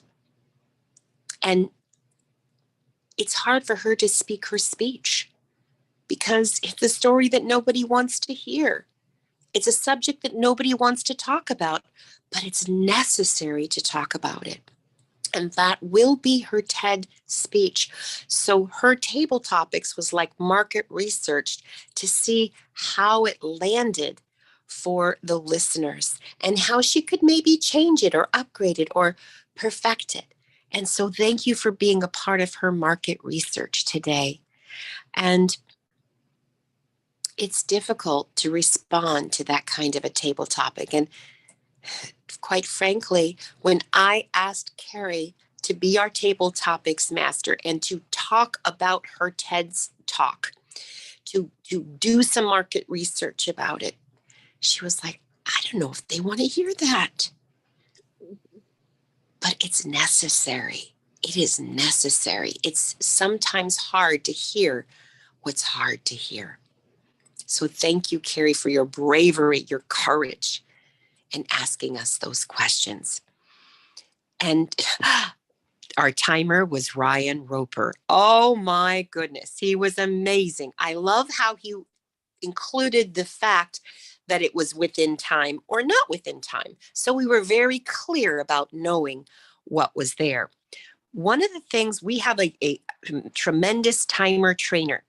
And it's hard for her to speak her speech because it's a story that nobody wants to hear. It's a subject that nobody wants to talk about, but it's necessary to talk about it. And that will be her TED speech. So her table topics was like market research to see how it landed for the listeners and how she could maybe change it or upgrade it or perfect it. And so thank you for being a part of her market research today. And it's difficult to respond to that kind of a table topic. And quite frankly, when I asked Carrie to be our table topics master and to talk about her TED's talk, to do some market research about it, she was like, I don't know if they want to hear that. But it's necessary. It is necessary. It's sometimes hard to hear what's hard to hear. So thank you, Carrie, for your bravery, your courage, and asking us those questions. And our timer was Ryan Roper. Oh my goodness, he was amazing. I love how he included the fact that it was within time or not within time. So we were very clear about knowing what was there. One of the things, we have a tremendous timer trainer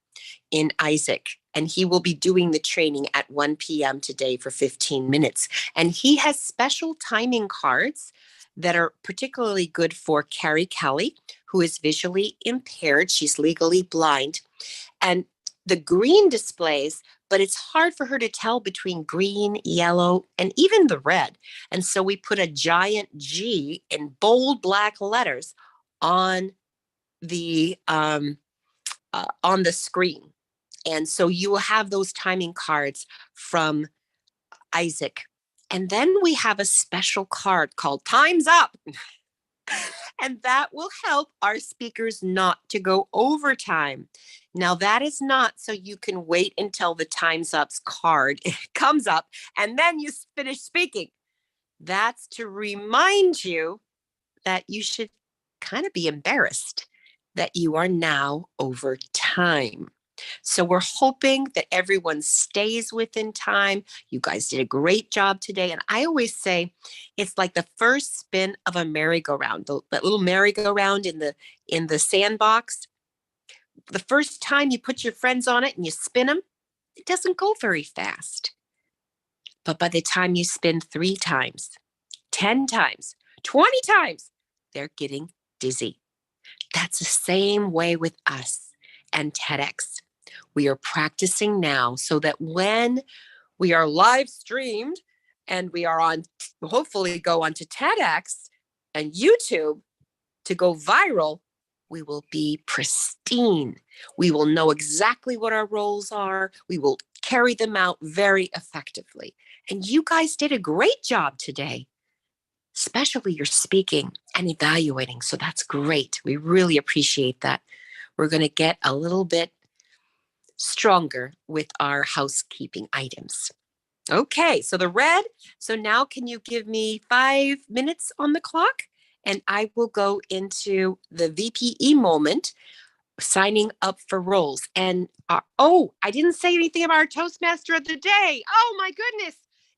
in Isaac, and he will be doing the training at 1 p.m. today for 15 minutes. And he has special timing cards that are particularly good for Carrie Kelly, who is visually impaired. She's legally blind. And the green displays, but it's hard for her to tell between green, yellow, and even the red. And so we put a giant G in bold black letters on the screen. And so you will have those timing cards from Isaac. And then we have a special card called Time's Up. And that will help our speakers not to go overtime. Now, that is not so you can wait until the Time's Up's card comes up and then you finish speaking. That's to remind you that you should kind of be embarrassed that you are now over time. So we're hoping that everyone stays within time. You guys did a great job today. And I always say it's like the first spin of a merry-go-round, that little merry-go-round in the sandbox. The first time you put your friends on it and you spin them, it doesn't go very fast. But by the time you spin 3 times, 10 times, 20 times, they're getting dizzy. That's the same way with us and TEDx. We are practicing now so that when we are live streamed and we are on, hopefully go onto TEDx and YouTube to go viral, we will be pristine. We will know exactly what our roles are. We will carry them out very effectively. And you guys did a great job today, especially your speaking and evaluating. So that's great. We really appreciate that. We're going to get a little bit stronger with our housekeeping items. Okay, so the red. So now can you give me 5 minutes on the clock? And I will go into the VPE moment, signing up for roles. And oh, I didn't say anything about our Toastmaster of the day. Oh my goodness.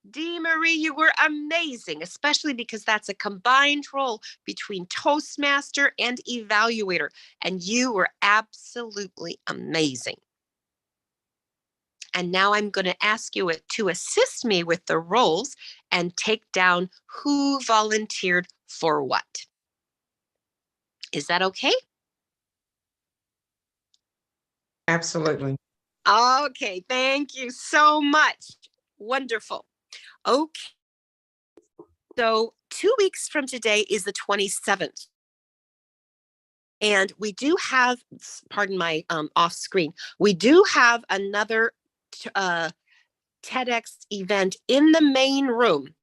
Dee Marie, you were amazing, especially because that's a combined role between Toastmaster and evaluator. And you were absolutely amazing. And now I'm going to ask you to assist me with the roles and take down who volunteered for what. Is that okay? Absolutely. Okay, thank you so much. Wonderful. Okay. So 2 weeks from today is the 27th. And we do have, pardon my off screen, we do have another TEDx event in the main room,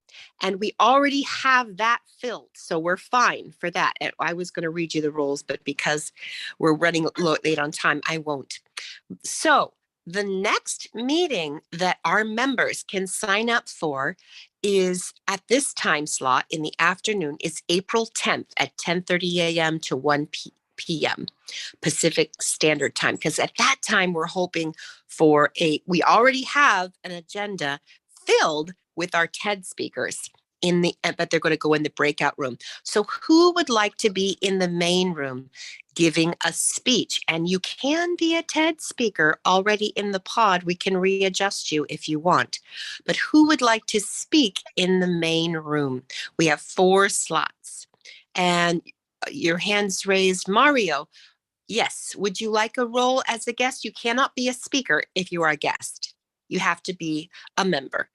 and we already have that filled, so we're fine for that. And I was going to read you the rules, but because we're running late on time, I won't. So the next meeting that our members can sign up for is at this time slot in the afternoon is April 10th at 10:30 a.m. to 1 p.m. Pacific Standard Time, because at that time we're hoping for we already have an agenda filled with our TED speakers but they're going to go in the breakout room. So who would like to be in the main room giving a speech? And you can be a TED speaker already in the pod. We can readjust you if you want. But who would like to speak in the main room? We have 4 slots. And your hand's raised. Mario, yes. Would you like a role as a guest? You cannot be a speaker if you are a guest. You have to be a member.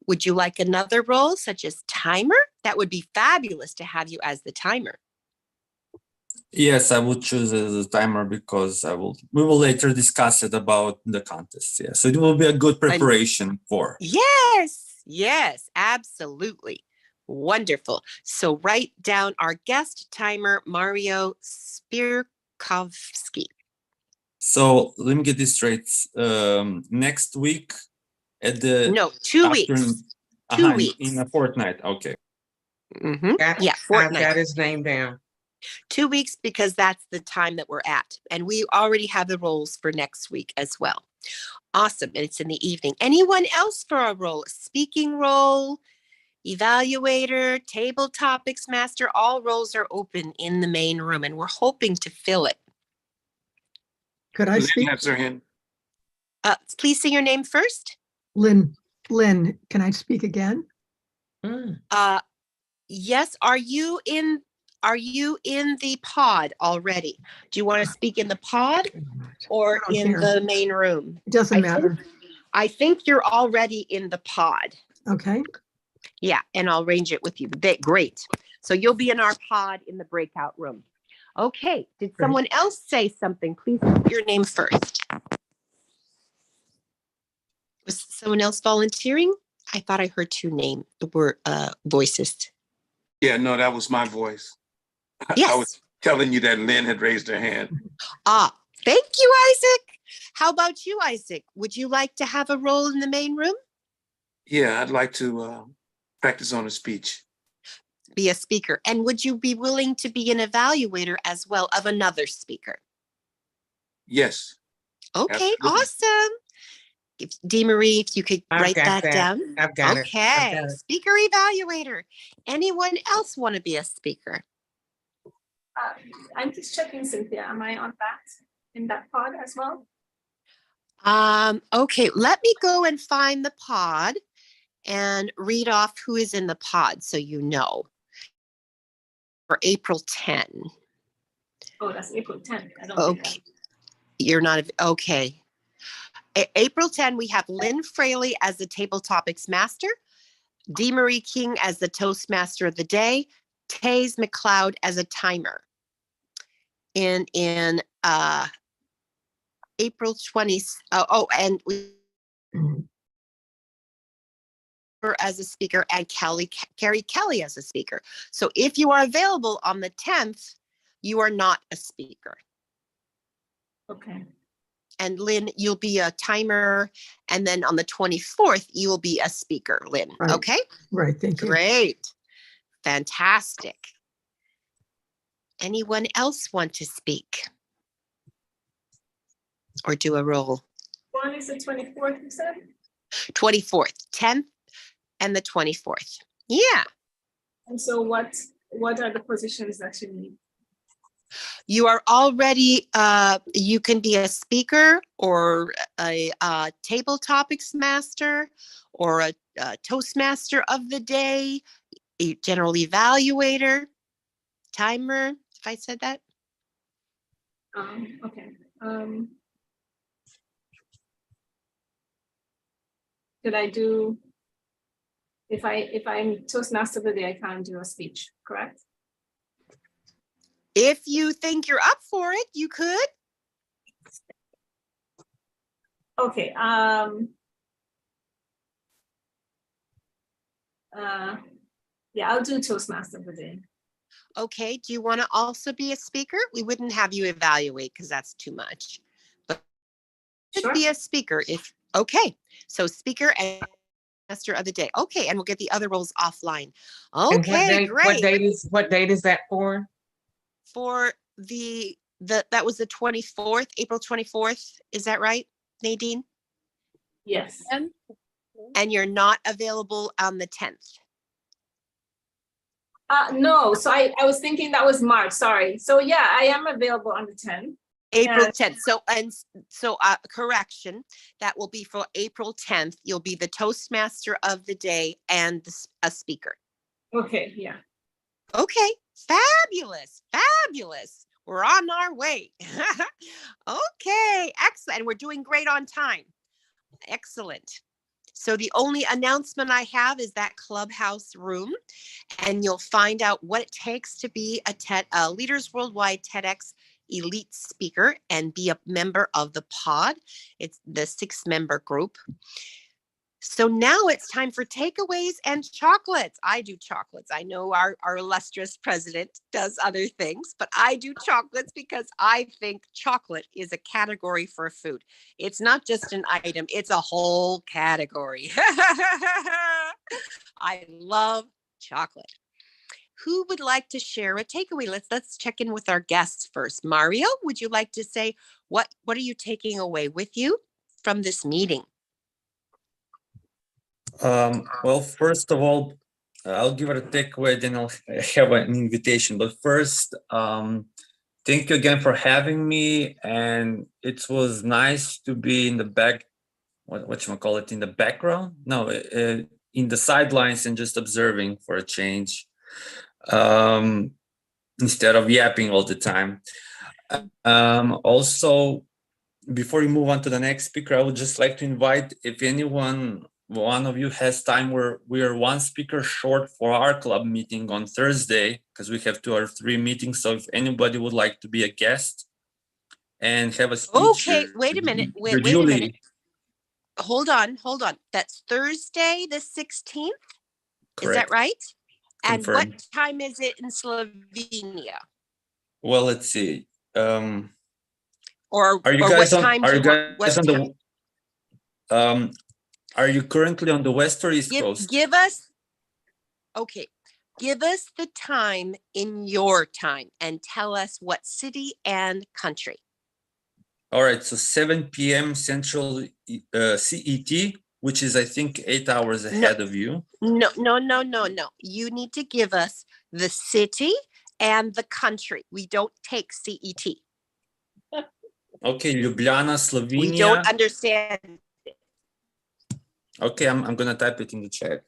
Would you like another role such as timer? That would be fabulous to have you as the timer. Yes, I would choose as a timer because we will later discuss it about the contest. Yeah, so it will be a good preparation for. Yes, absolutely. Wonderful. So write down our guest timer, Mario Spirkovsky. So let me get this straight. Next week at the 2 weeks. 2 weeks in a fortnight. Okay. Yeah, fortnight. I've got his name down. 2 weeks because that's the time that we're at. And we already have the roles for next week as well. Awesome. And it's in the evening. Anyone else for a role? Speaking role, evaluator, table topics master, all roles are open in the main room and we're hoping to fill it. Could I speak? Please say your name first. Lynn, can I speak again? Yes. Are you in the pod already? Do you want to speak in the pod or in the main room? It doesn't matter. I think you're already in the pod. Okay. Yeah, and I'll arrange it with you. Great. So you'll be in our pod in the breakout room. Okay. Did someone else say something? Please say your name first. Was someone else volunteering? I thought I heard 2 names, voices. Yeah, no, that was my voice. Yes. I was telling you that Lynn had raised her hand. Thank you, Isaac. How about you, Isaac? Would you like to have a role in the main room? Yeah, I'd like to practice on a speech. Be a speaker. And would you be willing to be an evaluator as well of another speaker? Yes. Okay, Absolutely. awesome. Dee Marie, if you could write that down. I've got it. Okay, speaker evaluator. Anyone else want to be a speaker? I'm just checking, Cynthia. Am I on that in that pod as well? Okay, let me go and find the pod and read off who is in the pod so you know. For April 10. Oh, that's April 10th. I don't think that. You're not okay. April 10, we have Lynn Fraley as the Table Topics Master, Dee Marie King as the Toastmaster of the Day, Taze McLeod as a timer. in April 20th. And we as a speaker and Carrie Kelly as a speaker. So if you are available on the 10th, you are not a speaker. Okay. And Lynn, you'll be a timer. And then on the 24th, you will be a speaker, Lynn. Right. Okay? Right, thank you. Great. Fantastic. Anyone else want to speak? Or do a roll? One is the 24th, you said? 24th, 10th, and the 24th. Yeah. And so what are the positions that you need? You are already, you can be a speaker or a table topics master or a Toastmaster of the day, a general evaluator, timer, if I said that. Okay. Could I do, if I'm Toastmaster of the day, I can't do a speech, correct? If you think you're up for it, you could. Okay. Yeah, I'll do Toastmaster of the day. Okay, do you want to also be a speaker? We wouldn't have you evaluate because that's too much. But you could be a speaker if, okay. So speaker and master of the day. Okay, and we'll get the other roles offline. Okay, great. What date is that for? For that was the 24th, April 24th. Is that right, Nadine? Yes. And you're not available on the 10th. No, so I was thinking that was March, sorry. So yeah, I am available on the 10th. April 10th. So correction, that will be for April 10th. You'll be the Toastmaster of the day and a speaker. Okay, yeah. Okay, fabulous, fabulous. We're on our way. Okay, excellent. And we're doing great on time. Excellent. So the only announcement I have is that Clubhouse room, and you'll find out what it takes to be a Leaders Worldwide TEDx elite speaker and be a member of the pod. It's the 6-member group. So now it's time for takeaways and chocolates. I do chocolates. I know our illustrious president does other things, but I do chocolates because I think chocolate is a category for a food. It's not just an item, it's a whole category. I love chocolate. Who would like to share a takeaway? Let's check in with our guests first. Mario, would you like to say what are you taking away with you from this meeting? Well, first of all, I'll give it a takeaway, then I'll have an invitation. But first, thank you again for having me. And it was nice to be in the back, whatchamacallit, in the background? No, in the sidelines and just observing for a change, instead of yapping all the time. Also, before we move on to the next speaker, I would just like to invite, if one of you has time, we are one speaker short for our club meeting on Thursday, because we have 2 or 3 meetings. So if anybody would like to be a guest and have a speech. Okay, wait a minute. Wait a minute. Hold on. That's Thursday, the 16th. Correct. Is that right? And Confirmed. what time is it in Slovenia? Well, let's see. Or what time do you want? Are you currently on the West or East Coast? Give us the time in your time and tell us what city and country. All right, so 7 p.m. Central CET, which is, I think, 8 hours ahead of you. No. You need to give us the city and the country. We don't take CET. Okay, Ljubljana, Slovenia. We don't understand. Okay, I'm gonna type it in the chat.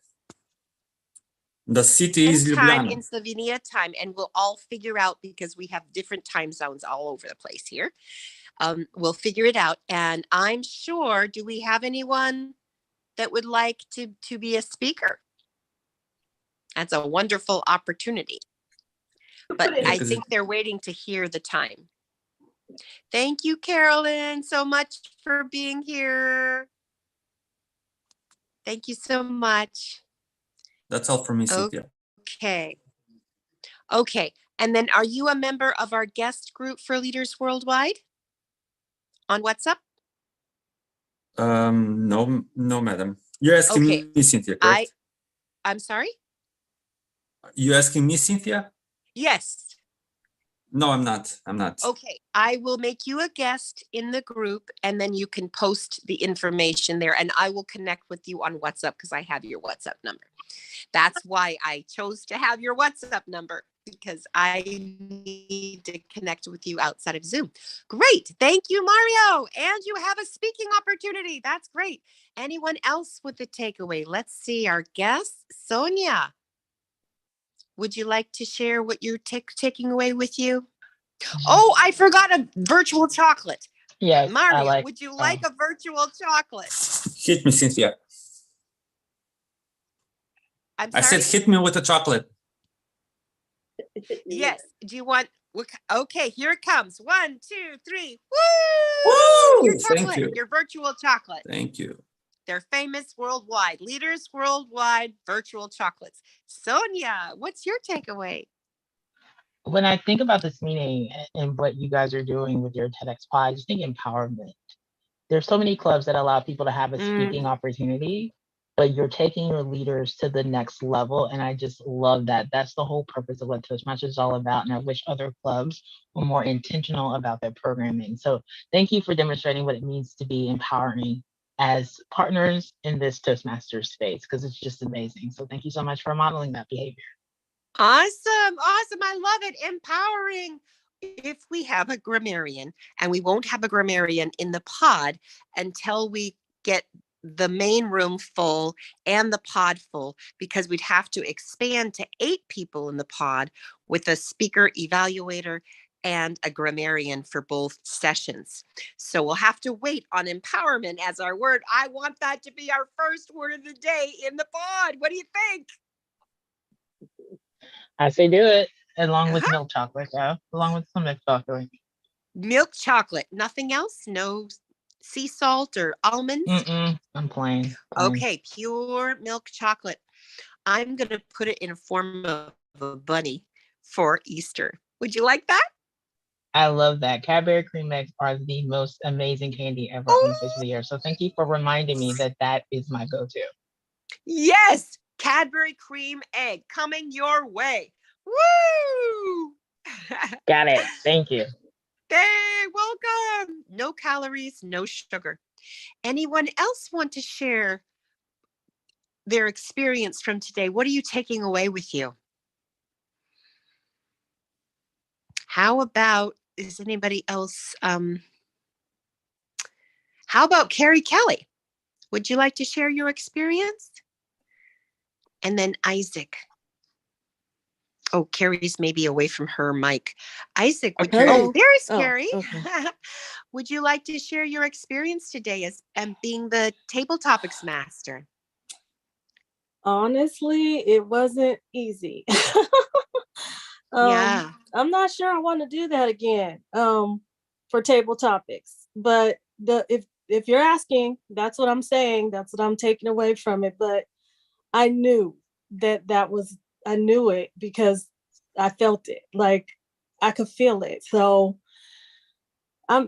The city is time Ljubljana. in Slovenia time, and we'll all figure out, because we have different time zones all over the place here. We'll figure it out. And I'm sure, do we have anyone that would like to be a speaker? That's a wonderful opportunity. But Yeah, I 'cause think they're waiting to hear the time. Thank you, Carolyn, so much for being here. Thank you so much. that's all for me, Cynthia. Okay. Okay. And then are you a member of our guest group for Leaders Worldwide on WhatsApp? No, no, madam. You're asking Okay. me, Cynthia, correct? I'm sorry? You asking me, Cynthia? Yes. No, I'm not. I'm not. Okay. I will make you a guest in the group and then you can post the information there and I will connect with you on WhatsApp because I have your WhatsApp number. That's why I chose to have your WhatsApp number because I need to connect with you outside of Zoom. Great. Thank you, Mario. And you have a speaking opportunity. That's great. Anyone else with a takeaway? Let's see. Our guest, Sonia. Would you like to share what you're taking away with you? Oh, I forgot a virtual chocolate. Yes, Mario, would you like a virtual chocolate? Hit me, Cynthia. I'm I sorry? said hit me with the chocolate. Yes. Do you want? Okay, here it comes. 1, 2, 3. Woo! Your Thank chocolate, you. your virtual chocolate. Thank you. They're famous worldwide. Leaders Worldwide virtual chocolates. Sonia, what's your takeaway? When I think about this meeting and what you guys are doing with your TEDx pod, I just think empowerment. There's so many clubs that allow people to have a speaking opportunity, but you're taking your leaders to the next level. And I just love that. That's the whole purpose of what Toastmasters is all about. And I wish other clubs were more intentional about their programming. So thank you for demonstrating what it means to be empowering as partners in this Toastmasters space, because it's just amazing. So thank you so much for modeling that behavior. Awesome. Awesome. I love it. Empowering. If we have a grammarian, and we won't have a grammarian in the pod until we get the main room full and the pod full, because we'd have to expand to 8 people in the pod with a speaker evaluator and a grammarian for both sessions. So we'll have to wait on empowerment as our word. I want that to be our first word of the day in the pod. What do you think? I say do it along with milk chocolate, along with some milk chocolate. Milk chocolate, nothing else? No sea salt or almonds? I'm plain. Okay, pure milk chocolate. I'm going to put it in a form of a bunny for Easter. Would you like that? I love that. Cadbury cream eggs are the most amazing candy ever on the face of the earth. So thank you for reminding me that that is my go-to. Yes, Cadbury cream egg coming your way. Woo! Got it. Thank you. Hey, welcome. No calories, no sugar. Anyone else want to share their experience from today? What are you taking away with you? How about, is anybody else? How about Carrie Kelly? Would you like to share your experience? And then Isaac. Oh, Carrie's maybe away from her mic. Isaac, would you? Oh, there's Carrie. Okay. Would you like to share your experience today as being the table topics master? Honestly, it wasn't easy. Yeah. I'm not sure I want to do that again for table topics. But if you're asking, that's what I'm saying. That's what I'm taking away from it. But I knew I knew it because I felt it. Like I could feel it. So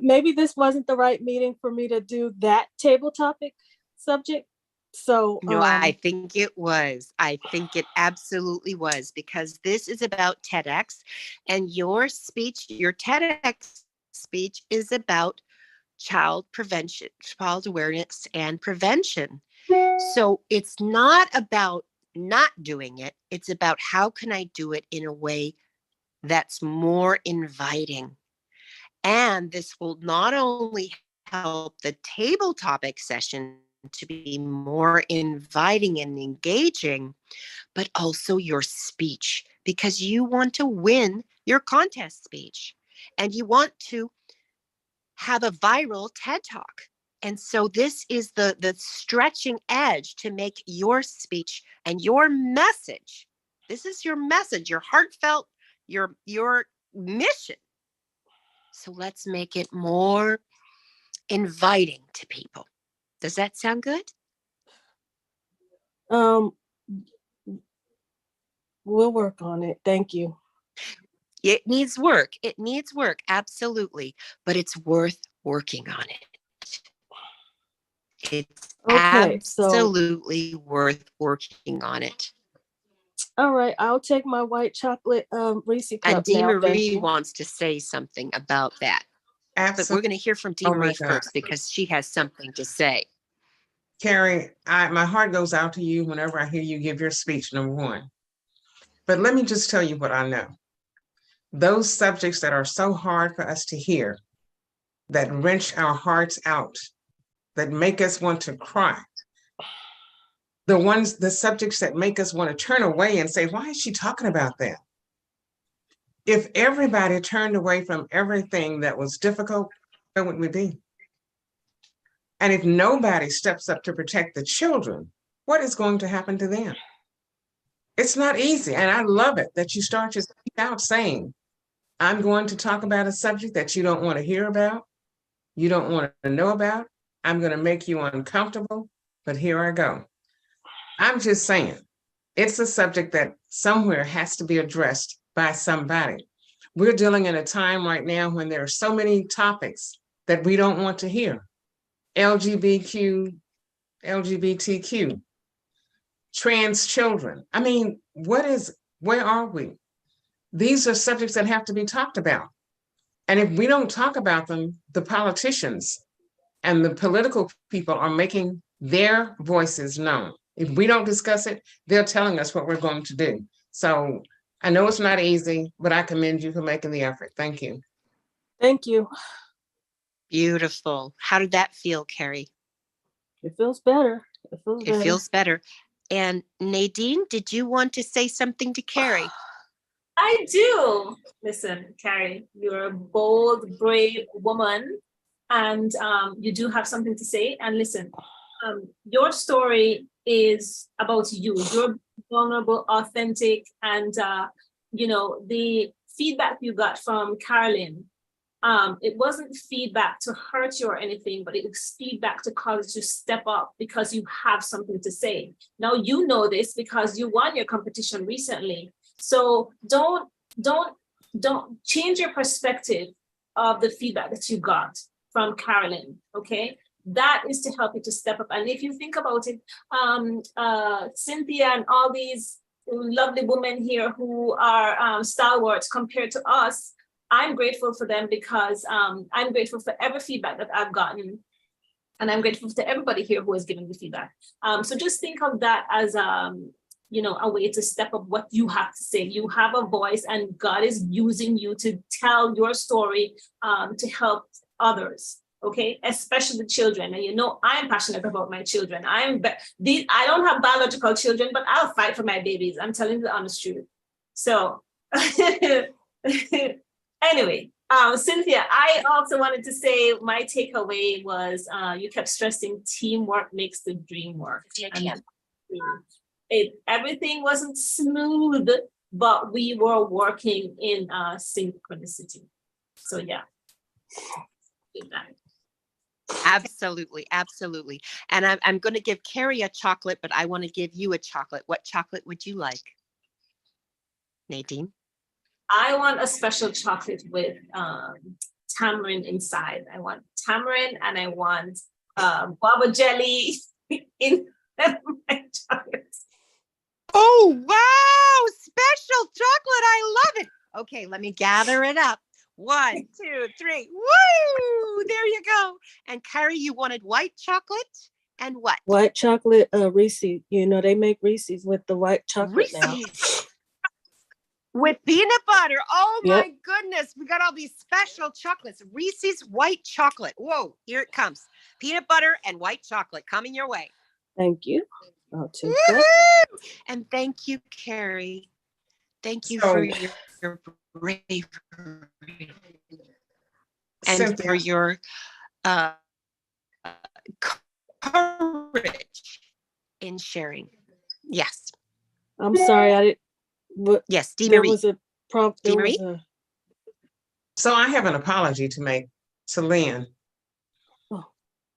maybe this wasn't the right meeting for me to do that table topic subject. So no, I think it was. I think it absolutely was, because this is about TEDx, and your speech, your TEDx speech is about child prevention, child awareness and prevention. So it's not about not doing it. It's about how can I do it in a way that's more inviting. And this will not only help the table topic session to be more inviting and engaging, but also your speech, because you want to win your contest speech and you want to have a viral TED Talk. And so this is the stretching edge to make your speech and your message. This is your message, your heartfelt your mission. So let's make it more inviting to people. Does that sound good? We'll work on it. Thank you. It needs work. It needs work, absolutely. But it's worth working on it. It's Okay, absolutely worth working on it. All right, I'll take my white chocolate Reese And cup now. Thank DeMarie you. wants to say something about that. But Absolutely. we're going to hear from Oh my DeMarie God. first because she has something to say. Carrie, my heart goes out to you whenever I hear you give your speech, number one. But let me just tell you what I know. Those subjects that are so hard for us to hear, that wrench our hearts out, that make us want to cry, the subjects that make us want to turn away and say, why is she talking about that? If everybody turned away from everything that was difficult, where would we be? And if nobody steps up to protect the children, what is going to happen to them? It's not easy. And I love it that you start your speech out saying, I'm going to talk about a subject that you don't want to hear about, you don't want to know about. I'm going to make you uncomfortable, but here I go. I'm just saying, it's a subject that somewhere has to be addressed by somebody. We're dealing in a time right now when there are so many topics that we don't want to hear. LGBTQ, trans children. I mean, where are we? These are subjects that have to be talked about. And if we don't talk about them, the politicians and the political people are making their voices known. If we don't discuss it, they're telling us what we're going to do. So I know it's not easy, but I commend you for making the effort. Thank you. Thank you. Beautiful. How did that feel, Carrie? It feels better. It feels better. And Nadine, did you want to say something to Carrie? I do. Listen, Carrie, you're a bold, brave woman, and you do have something to say. And listen, your story is about you. You're vulnerable, authentic, and the feedback you got from Carolyn. It wasn't feedback to hurt you or anything, but it was feedback to cause you to step up because you have something to say. Now you know this because you won your competition recently. So don't change your perspective of the feedback that you got from Carolyn, okay? That is to help you to step up. And if you think about it, Cynthia and all these lovely women here who are stalwarts compared to us, I'm grateful for them because I'm grateful for every feedback that I've gotten. And I'm grateful to everybody here who has given me feedback. So just think of that as a way to step up what you have to say. You have a voice and God is using you to tell your story to help others, okay? Especially the children. And I'm passionate about my children. I don't have biological children, but I'll fight for my babies. I'm telling you the honest truth. So anyway, Cynthia, I also wanted to say my takeaway was you kept stressing teamwork makes the dream work. Everything wasn't smooth, but we were working in synchronicity. So yeah. Absolutely, absolutely. And I'm going to give Carrie a chocolate, but I want to give you a chocolate. What chocolate would you like, Nadine? I want a special chocolate with tamarind inside. I want tamarind and I want guava jelly in my chocolate. Oh, wow. Special chocolate. I love it. Okay, let me gather it up. 1, 2, 3. Woo! There you go. And Carrie, you wanted white chocolate and what? White chocolate Reese. They make Reese's with the white chocolate now. With peanut butter. Oh Yep. my goodness. We got all these special chocolates. Reese's white chocolate. Whoa, here it comes. Peanut butter and white chocolate coming your way. Thank you. I'll take that. And thank you, Carrie. Thank you for your bravery and Cynthia, for your courage in sharing. Yes. I'm sorry, I didn't. Yes, There was a prompt. There was Dearie? a, So I have an apology to make to Lynn. Oh.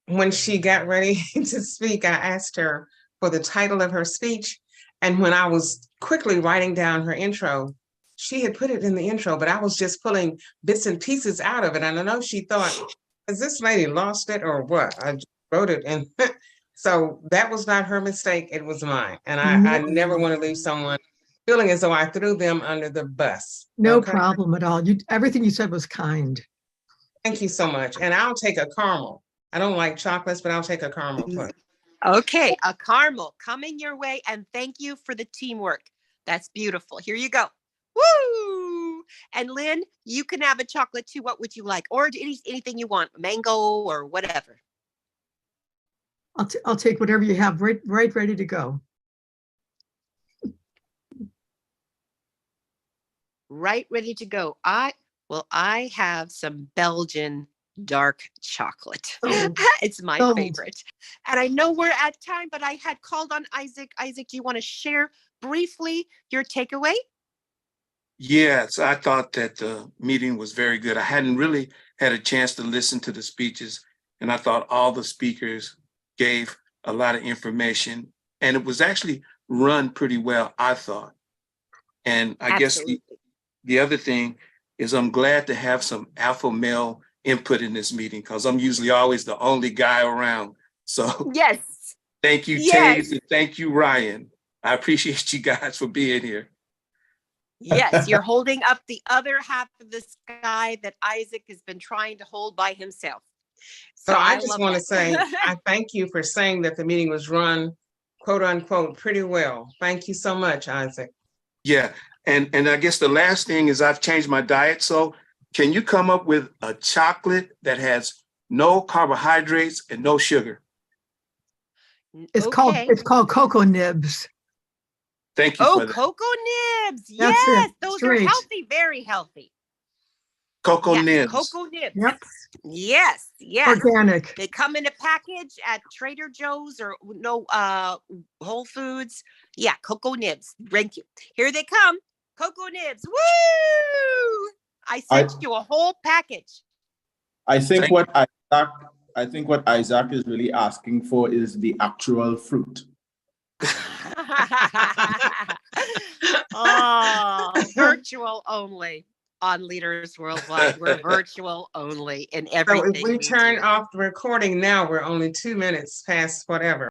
When she got ready to speak, I asked her for the title of her speech. And when I was quickly writing down her intro, she had put it in the intro, but I was just pulling bits and pieces out of it. And I know she thought, has this lady lost it or what? I just wrote it. And so that was not her mistake. It was mine. And I never want to leave someone feeling as though I threw them under the bus. No Okay? problem at all. Everything you said was kind. Thank you so much. And I'll take a caramel. I don't like chocolates, but I'll take a caramel. Please. Okay, a caramel coming your way, and thank you for the teamwork. That's beautiful. Here you go. Woo! And Lynn, you can have a chocolate too. What would you like? Or anything you want, mango or whatever. I'll take whatever you have right ready to go. Right, ready to go. I have some Belgian dark chocolate. Oh. It's my Sold. favorite. And I know we're at time, but I had called on Isaac. Isaac, do you want to share briefly your takeaway? Yes, I thought that the meeting was very good. I hadn't really had a chance to listen to the speeches, and I thought all the speakers gave a lot of information, and it was actually run pretty well, I thought. And I guess the other thing is I'm glad to have some alpha male input in this meeting because I'm usually always the only guy around. So yes, thank you, yes. Taze, and thank you, Ryan. I appreciate you guys for being here. Yes, you're holding up the other half of the sky that Isaac has been trying to hold by himself. So I just love want to that. say, I thank you for saying that the meeting was run, quote unquote, pretty well. Thank you so much, Isaac. Yeah, and I guess the last thing is I've changed my diet. So can you come up with a chocolate that has no carbohydrates and no sugar? It's called Cocoa Nibs. Thank you for that. Cocoa Nibs. That's Yes, it. those Straight. are healthy, very healthy. Cocoa Yes, Nibs. Cocoa Nibs. Yep. Yes, yes. Organic. They come in a package at Trader Joe's or Whole Foods. Yeah, Cocoa Nibs. Thank you. Here they come. Cocoa Nibs. Woo! I sent you a whole package. I think what Isaac is really asking for is the actual fruit. Oh, virtual only on Leaders Worldwide. We're virtual only in everything. So if we turn off the recording now, we're only 2 minutes past whatever.